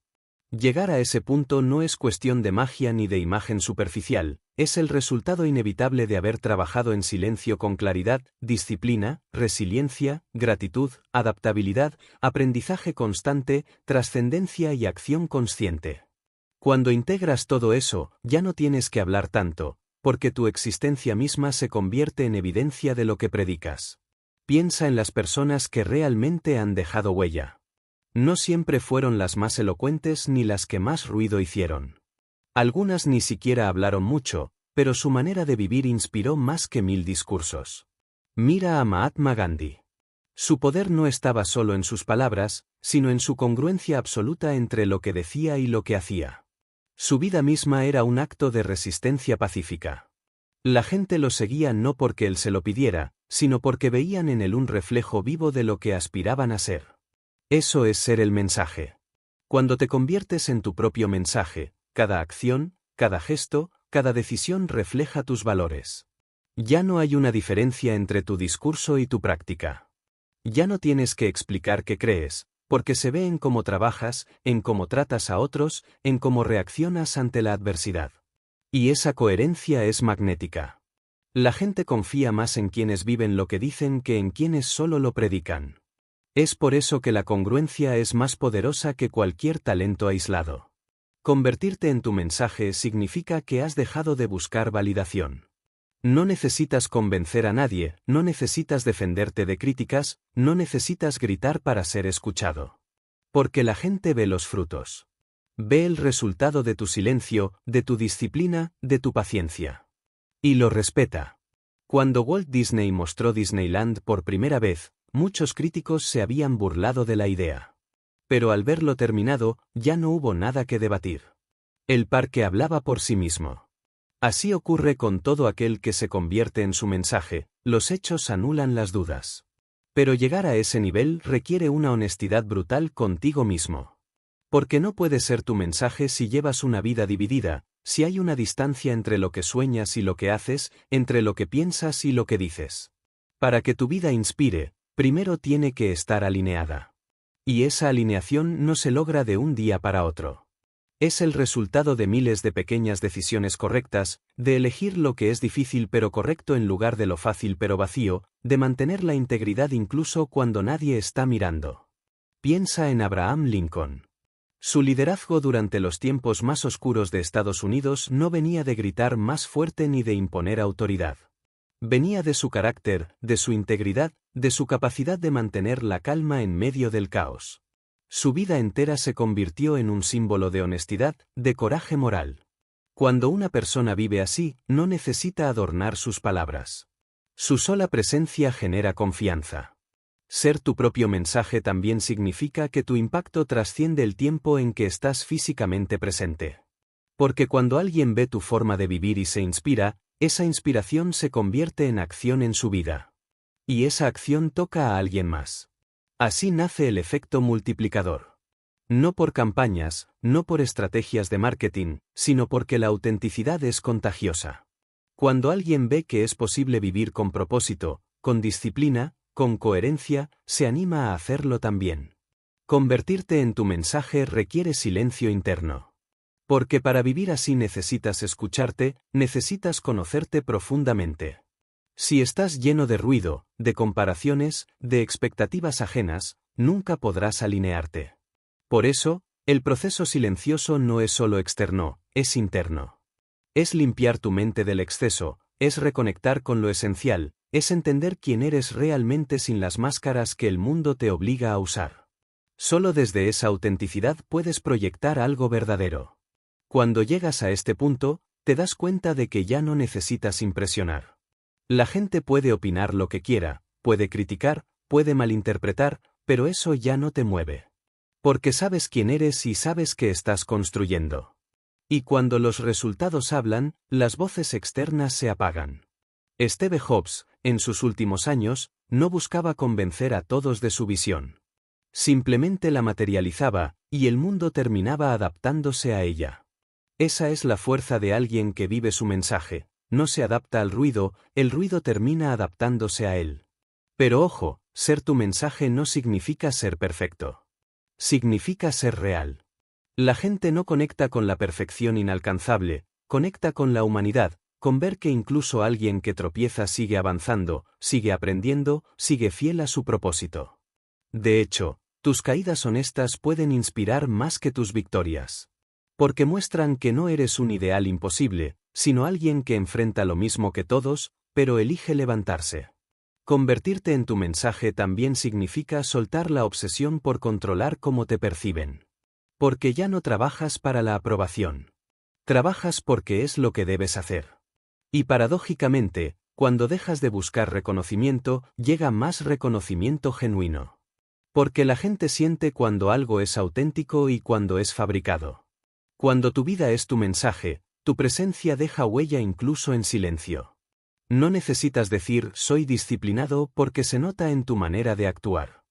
Llegar a ese punto no es cuestión de magia ni de imagen superficial, es el resultado inevitable de haber trabajado en silencio con claridad, disciplina, resiliencia, gratitud, adaptabilidad, aprendizaje constante, trascendencia y acción consciente. Cuando integras todo eso, ya no tienes que hablar tanto, porque tu existencia misma se convierte en evidencia de lo que predicas. Piensa en las personas que realmente han dejado huella. No siempre fueron las más elocuentes ni las que más ruido hicieron. Algunas ni siquiera hablaron mucho, pero su manera de vivir inspiró más que 1000 discursos. Mira a Mahatma Gandhi. Su poder no estaba solo en sus palabras, sino en su congruencia absoluta entre lo que decía y lo que hacía. Su vida misma era un acto de resistencia pacífica. La gente lo seguía no porque él se lo pidiera, sino porque veían en él un reflejo vivo de lo que aspiraban a ser. Eso es ser el mensaje. Cuando te conviertes en tu propio mensaje, cada acción, cada gesto, cada decisión refleja tus valores. Ya no hay una diferencia entre tu discurso y tu práctica. Ya no tienes que explicar qué crees, porque se ve en cómo trabajas, en cómo tratas a otros, en cómo reaccionas ante la adversidad. Y esa coherencia es magnética. La gente confía más en quienes viven lo que dicen que en quienes solo lo predican. Es por eso que la congruencia es más poderosa que cualquier talento aislado. Convertirte en tu mensaje significa que has dejado de buscar validación. No necesitas convencer a nadie, no necesitas defenderte de críticas, no necesitas gritar para ser escuchado. Porque la gente ve los frutos. Ve el resultado de tu silencio, de tu disciplina, de tu paciencia. Y lo respeta. Cuando Walt Disney mostró Disneyland por primera vez, muchos críticos se habían burlado de la idea. Pero al verlo terminado, ya no hubo nada que debatir. El parque hablaba por sí mismo. Así ocurre con todo aquel que se convierte en su mensaje, los hechos anulan las dudas. Pero llegar a ese nivel requiere una honestidad brutal contigo mismo. Porque no puede ser tu mensaje si llevas una vida dividida, si hay una distancia entre lo que sueñas y lo que haces, entre lo que piensas y lo que dices. Para que tu vida inspire, primero tiene que estar alineada. Y esa alineación no se logra de un día para otro. Es el resultado de miles de pequeñas decisiones correctas, de elegir lo que es difícil pero correcto en lugar de lo fácil pero vacío, de mantener la integridad incluso cuando nadie está mirando. Piensa en Abraham Lincoln. Su liderazgo durante los tiempos más oscuros de Estados Unidos no venía de gritar más fuerte ni de imponer autoridad. Venía de su carácter, de su integridad, de su capacidad de mantener la calma en medio del caos. Su vida entera se convirtió en un símbolo de honestidad, de coraje moral. Cuando una persona vive así, no necesita adornar sus palabras. Su sola presencia genera confianza. Ser tu propio mensaje también significa que tu impacto trasciende el tiempo en que estás físicamente presente. Porque cuando alguien ve tu forma de vivir y se inspira, esa inspiración se convierte en acción en su vida. Y esa acción toca a alguien más. Así nace el efecto multiplicador. No por campañas, no por estrategias de marketing, sino porque la autenticidad es contagiosa. Cuando alguien ve que es posible vivir con propósito, con disciplina, con coherencia, se anima a hacerlo también. Convertirte en tu mensaje requiere silencio interno. Porque para vivir así necesitas escucharte, necesitas conocerte profundamente. Si estás lleno de ruido, de comparaciones, de expectativas ajenas, nunca podrás alinearte. Por eso, el proceso silencioso no es solo externo, es interno. Es limpiar tu mente del exceso, es reconectar con lo esencial, es entender quién eres realmente sin las máscaras que el mundo te obliga a usar. Solo desde esa autenticidad puedes proyectar algo verdadero. Cuando llegas a este punto, te das cuenta de que ya no necesitas impresionar. La gente puede opinar lo que quiera, puede criticar, puede malinterpretar, pero eso ya no te mueve. Porque sabes quién eres y sabes qué estás construyendo. Y cuando los resultados hablan, las voces externas se apagan. Steve Jobs, en sus últimos años, no buscaba convencer a todos de su visión. Simplemente la materializaba, y el mundo terminaba adaptándose a ella. Esa es la fuerza de alguien que vive su mensaje. No se adapta al ruido, el ruido termina adaptándose a él. Pero ojo, ser tu mensaje no significa ser perfecto. Significa ser real. La gente no conecta con la perfección inalcanzable, conecta con la humanidad, con ver que incluso alguien que tropieza sigue avanzando, sigue aprendiendo, sigue fiel a su propósito. De hecho, tus caídas honestas pueden inspirar más que tus victorias. Porque muestran que no eres un ideal imposible, sino alguien que enfrenta lo mismo que todos, pero elige levantarse. Convertirte en tu mensaje también significa soltar la obsesión por controlar cómo te perciben. Porque ya no trabajas para la aprobación. Trabajas porque es lo que debes hacer. Y paradójicamente, Cuando dejas de buscar reconocimiento, llega más reconocimiento genuino. Porque la gente siente cuando algo es auténtico y cuando es fabricado. Cuando tu vida es tu mensaje, tu presencia deja huella incluso en silencio. No necesitas decir soy disciplinado porque se nota en tu manera de actuar.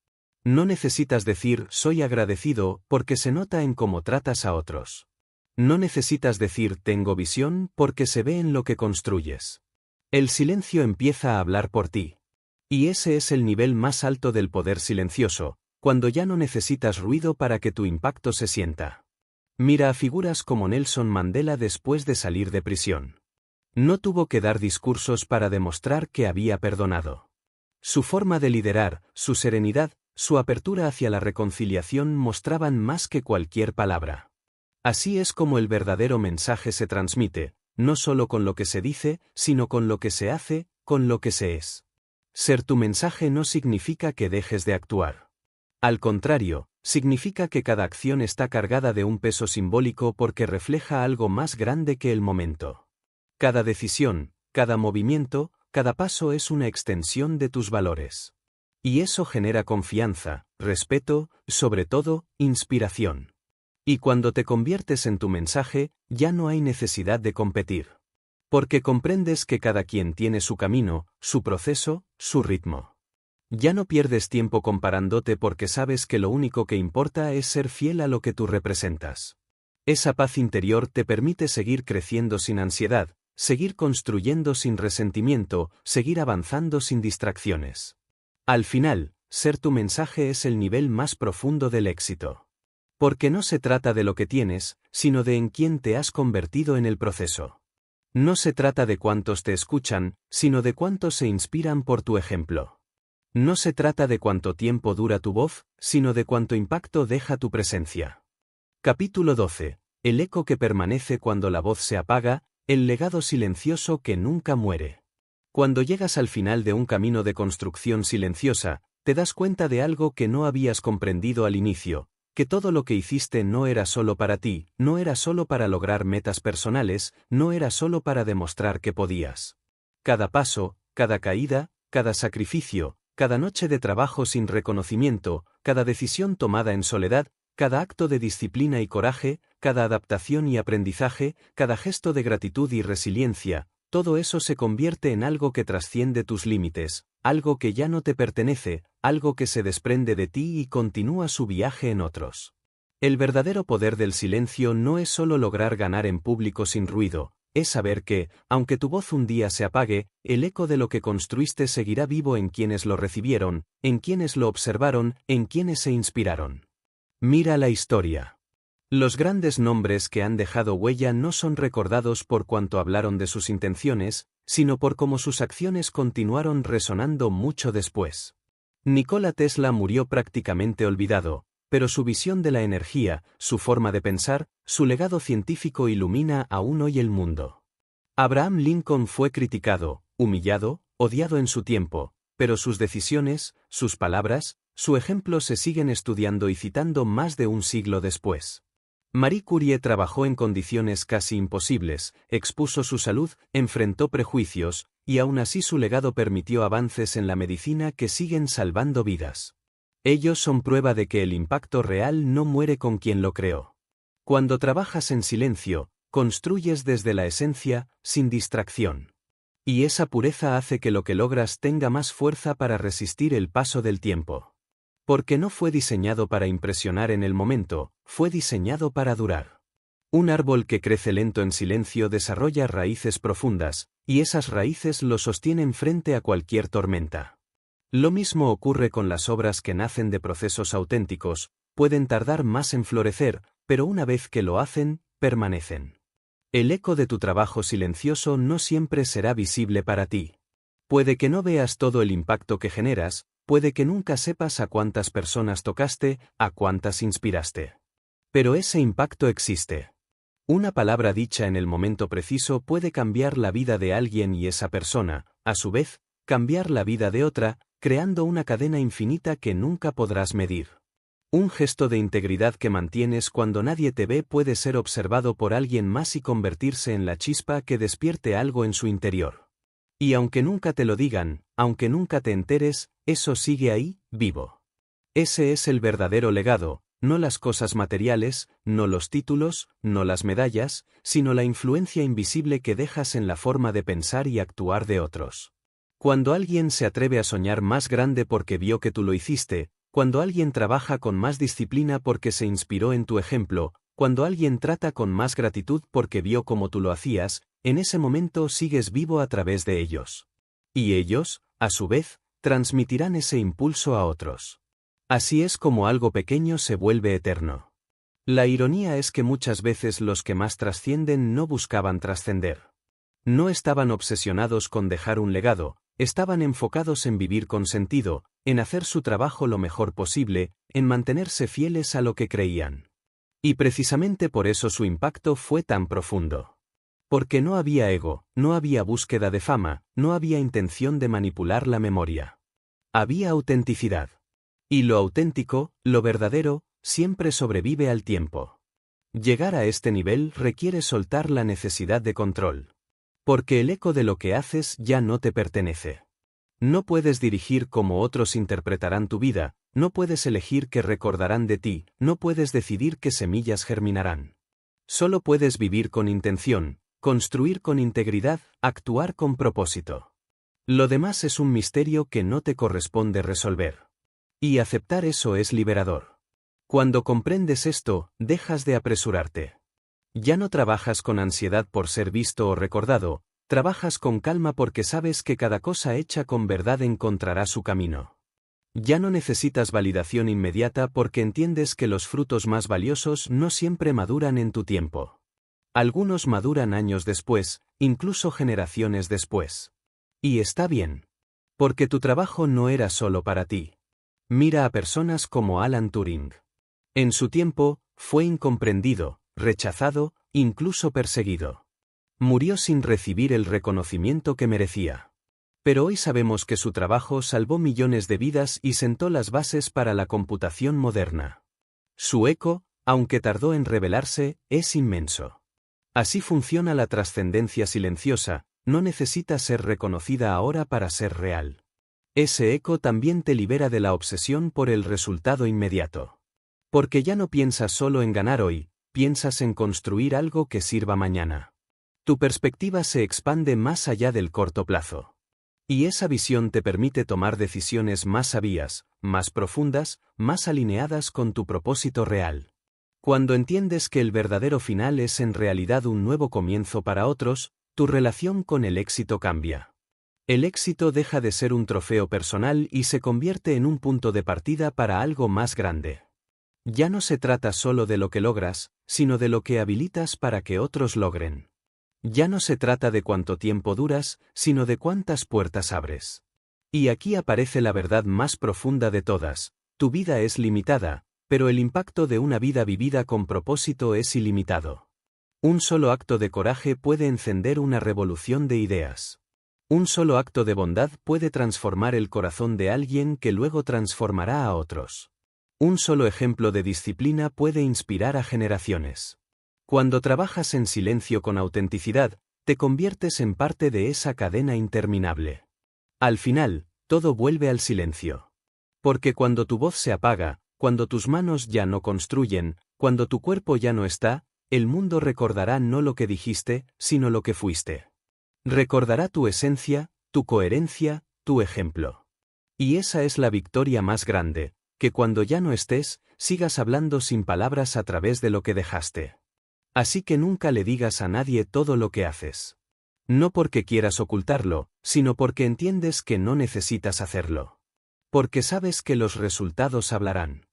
No necesitas decir soy agradecido porque se nota en cómo tratas a otros. No necesitas decir tengo visión porque se ve en lo que construyes. El silencio empieza a hablar por ti. Y ese es el nivel más alto del poder silencioso, cuando ya no necesitas ruido para que tu impacto se sienta. Mira a figuras como Nelson Mandela después de salir de prisión. No tuvo que dar discursos para demostrar que había perdonado. Su forma de liderar, su serenidad, su apertura hacia la reconciliación mostraban más que cualquier palabra. Así es como el verdadero mensaje se transmite, no solo con lo que se dice, sino con lo que se hace, con lo que se es. Ser tu mensaje no significa que dejes de actuar. Al contrario, significa que cada acción está cargada de un peso simbólico porque refleja algo más grande que el momento. Cada decisión, cada movimiento, cada paso es una extensión de tus valores. Y eso genera confianza, respeto, sobre todo, inspiración. Y cuando te conviertes en tu mensaje, ya no hay necesidad de competir. Porque comprendes que cada quien tiene su camino, su proceso, su ritmo. Ya no pierdes tiempo comparándote porque sabes que lo único que importa es ser fiel a lo que tú representas. Esa paz interior te permite seguir creciendo sin ansiedad, seguir construyendo sin resentimiento, seguir avanzando sin distracciones. Al final, ser tu mensaje es el nivel más profundo del éxito. Porque no se trata de lo que tienes, sino de en quién te has convertido en el proceso. No se trata de cuántos te escuchan, sino de cuántos se inspiran por tu ejemplo. No se trata de cuánto tiempo dura tu voz, sino de cuánto impacto deja tu presencia. Capítulo 12. El eco que permanece cuando la voz se apaga, el legado silencioso que nunca muere. Cuando llegas al final de un camino de construcción silenciosa, te das cuenta de algo que no habías comprendido al inicio, que todo lo que hiciste no era solo para ti, no era solo para lograr metas personales, no era solo para demostrar que podías. Cada paso, cada caída, cada sacrificio, cada noche de trabajo sin reconocimiento, cada decisión tomada en soledad, cada acto de disciplina y coraje, cada adaptación y aprendizaje, cada gesto de gratitud y resiliencia, todo eso se convierte en algo que trasciende tus límites, algo que ya no te pertenece, algo que se desprende de ti y continúa su viaje en otros. El verdadero poder del silencio no es solo lograr ganar en público sin ruido, es saber que, aunque tu voz un día se apague, el eco de lo que construiste seguirá vivo en quienes lo recibieron, en quienes lo observaron, en quienes se inspiraron. Mira la historia. Los grandes nombres que han dejado huella no son recordados por cuanto hablaron de sus intenciones, sino por cómo sus acciones continuaron resonando mucho después. Nikola Tesla murió prácticamente olvidado, pero su visión de la energía, su forma de pensar, su legado científico ilumina aún hoy el mundo. Abraham Lincoln fue criticado, humillado, odiado en su tiempo, pero sus decisiones, sus palabras, su ejemplo se siguen estudiando y citando más de un siglo después. Marie Curie trabajó en condiciones casi imposibles, expuso su salud, enfrentó prejuicios, y aún así su legado permitió avances en la medicina que siguen salvando vidas. Ellos son prueba de que el impacto real no muere con quien lo creó. Cuando trabajas en silencio, construyes desde la esencia, sin distracción. Y esa pureza hace que lo que logras tenga más fuerza para resistir el paso del tiempo. Porque no fue diseñado para impresionar en el momento, fue diseñado para durar. Un árbol que crece lento en silencio desarrolla raíces profundas, y esas raíces lo sostienen frente a cualquier tormenta. Lo mismo ocurre con las obras que nacen de procesos auténticos, pueden tardar más en florecer, pero una vez que lo hacen, permanecen. El eco de tu trabajo silencioso no siempre será visible para ti. Puede que no veas todo el impacto que generas, puede que nunca sepas a cuántas personas tocaste, a cuántas inspiraste. Pero ese impacto existe. Una palabra dicha en el momento preciso puede cambiar la vida de alguien y esa persona, a su vez, cambiar la vida de otra, creando una cadena infinita que nunca podrás medir. Un gesto de integridad que mantienes cuando nadie te ve puede ser observado por alguien más y convertirse en la chispa que despierte algo en su interior. Y aunque nunca te lo digan, aunque nunca te enteres, eso sigue ahí, vivo. Ese es el verdadero legado, no las cosas materiales, no los títulos, no las medallas, sino la influencia invisible que dejas en la forma de pensar y actuar de otros. Cuando alguien se atreve a soñar más grande porque vio que tú lo hiciste, cuando alguien trabaja con más disciplina porque se inspiró en tu ejemplo, cuando alguien trata con más gratitud porque vio cómo tú lo hacías, en ese momento sigues vivo a través de ellos. Y ellos, a su vez, transmitirán ese impulso a otros. Así es como algo pequeño se vuelve eterno. La ironía es que muchas veces los que más trascienden no buscaban trascender. No estaban obsesionados con dejar un legado, estaban enfocados en vivir con sentido, en hacer su trabajo lo mejor posible, en mantenerse fieles a lo que creían. Y precisamente por eso su impacto fue tan profundo. Porque no había ego, no había búsqueda de fama, no había intención de manipular la memoria. Había autenticidad. Y lo auténtico, lo verdadero, siempre sobrevive al tiempo. Llegar a este nivel requiere soltar la necesidad de control. Porque el eco de lo que haces ya no te pertenece. No puedes dirigir cómo otros interpretarán tu vida, no puedes elegir qué recordarán de ti, no puedes decidir qué semillas germinarán. Solo puedes vivir con intención, construir con integridad, actuar con propósito. Lo demás es un misterio que no te corresponde resolver. Y aceptar eso es liberador. Cuando comprendes esto, dejas de apresurarte. Ya no trabajas con ansiedad por ser visto o recordado, trabajas con calma porque sabes que cada cosa hecha con verdad encontrará su camino. Ya no necesitas validación inmediata porque entiendes que los frutos más valiosos no siempre maduran en tu tiempo. Algunos maduran años después, incluso generaciones después. Y está bien. Porque tu trabajo no era solo para ti. Mira a personas como Alan Turing. En su tiempo, fue incomprendido, rechazado, incluso perseguido. Murió sin recibir el reconocimiento que merecía. Pero hoy sabemos que su trabajo salvó millones de vidas y sentó las bases para la computación moderna. Su eco, aunque tardó en revelarse, es inmenso. Así funciona la trascendencia silenciosa, no necesita ser reconocida ahora para ser real. Ese eco también te libera de la obsesión por el resultado inmediato. Porque ya no piensas solo en ganar hoy, piensas en construir algo que sirva mañana. Tu perspectiva se expande más allá del corto plazo. Y esa visión te permite tomar decisiones más sabias, más profundas, más alineadas con tu propósito real. Cuando entiendes que el verdadero final es en realidad un nuevo comienzo para otros, tu relación con el éxito cambia. El éxito deja de ser un trofeo personal y se convierte en un punto de partida para algo más grande. Ya no se trata solo de lo que logras, sino de lo que habilitas para que otros logren. Ya no se trata de cuánto tiempo duras, sino de cuántas puertas abres. Y aquí aparece la verdad más profunda de todas: tu vida es limitada, pero el impacto de una vida vivida con propósito es ilimitado. Un solo acto de coraje puede encender una revolución de ideas. Un solo acto de bondad puede transformar el corazón de alguien que luego transformará a otros. Un solo ejemplo de disciplina puede inspirar a generaciones. Cuando trabajas en silencio con autenticidad, te conviertes en parte de esa cadena interminable. Al final, todo vuelve al silencio. Porque cuando tu voz se apaga, cuando tus manos ya no construyen, cuando tu cuerpo ya no está, el mundo recordará no lo que dijiste, sino lo que fuiste. Recordará tu esencia, tu coherencia, tu ejemplo. Y esa es la victoria más grande, que cuando ya no estés, sigas hablando sin palabras a través de lo que dejaste. Así que nunca le digas a nadie todo lo que haces. No porque quieras ocultarlo, sino porque entiendes que no necesitas hacerlo. Porque sabes que los resultados hablarán.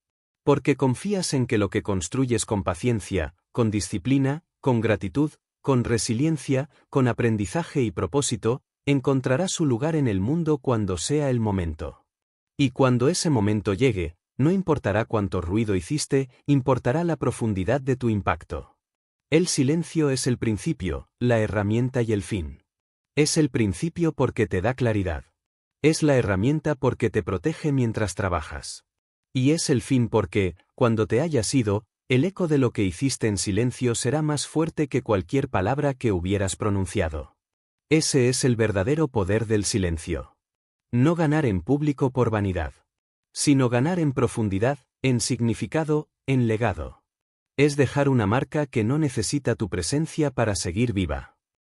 Porque confías en que lo que construyes con paciencia, con disciplina, con gratitud, con resiliencia, con aprendizaje y propósito, encontrará su lugar en el mundo cuando sea el momento. Y cuando ese momento llegue, no importará cuánto ruido hiciste, importará la profundidad de tu impacto. El silencio es el principio, la herramienta y el fin. Es el principio porque te da claridad. Es la herramienta porque te protege mientras trabajas. Y es el fin porque, cuando te hayas ido, el eco de lo que hiciste en silencio será más fuerte que cualquier palabra que hubieras pronunciado. Ese es el verdadero poder del silencio. No ganar en público por vanidad, sino ganar en profundidad, en significado, en legado. Es dejar una marca que no necesita tu presencia para seguir viva.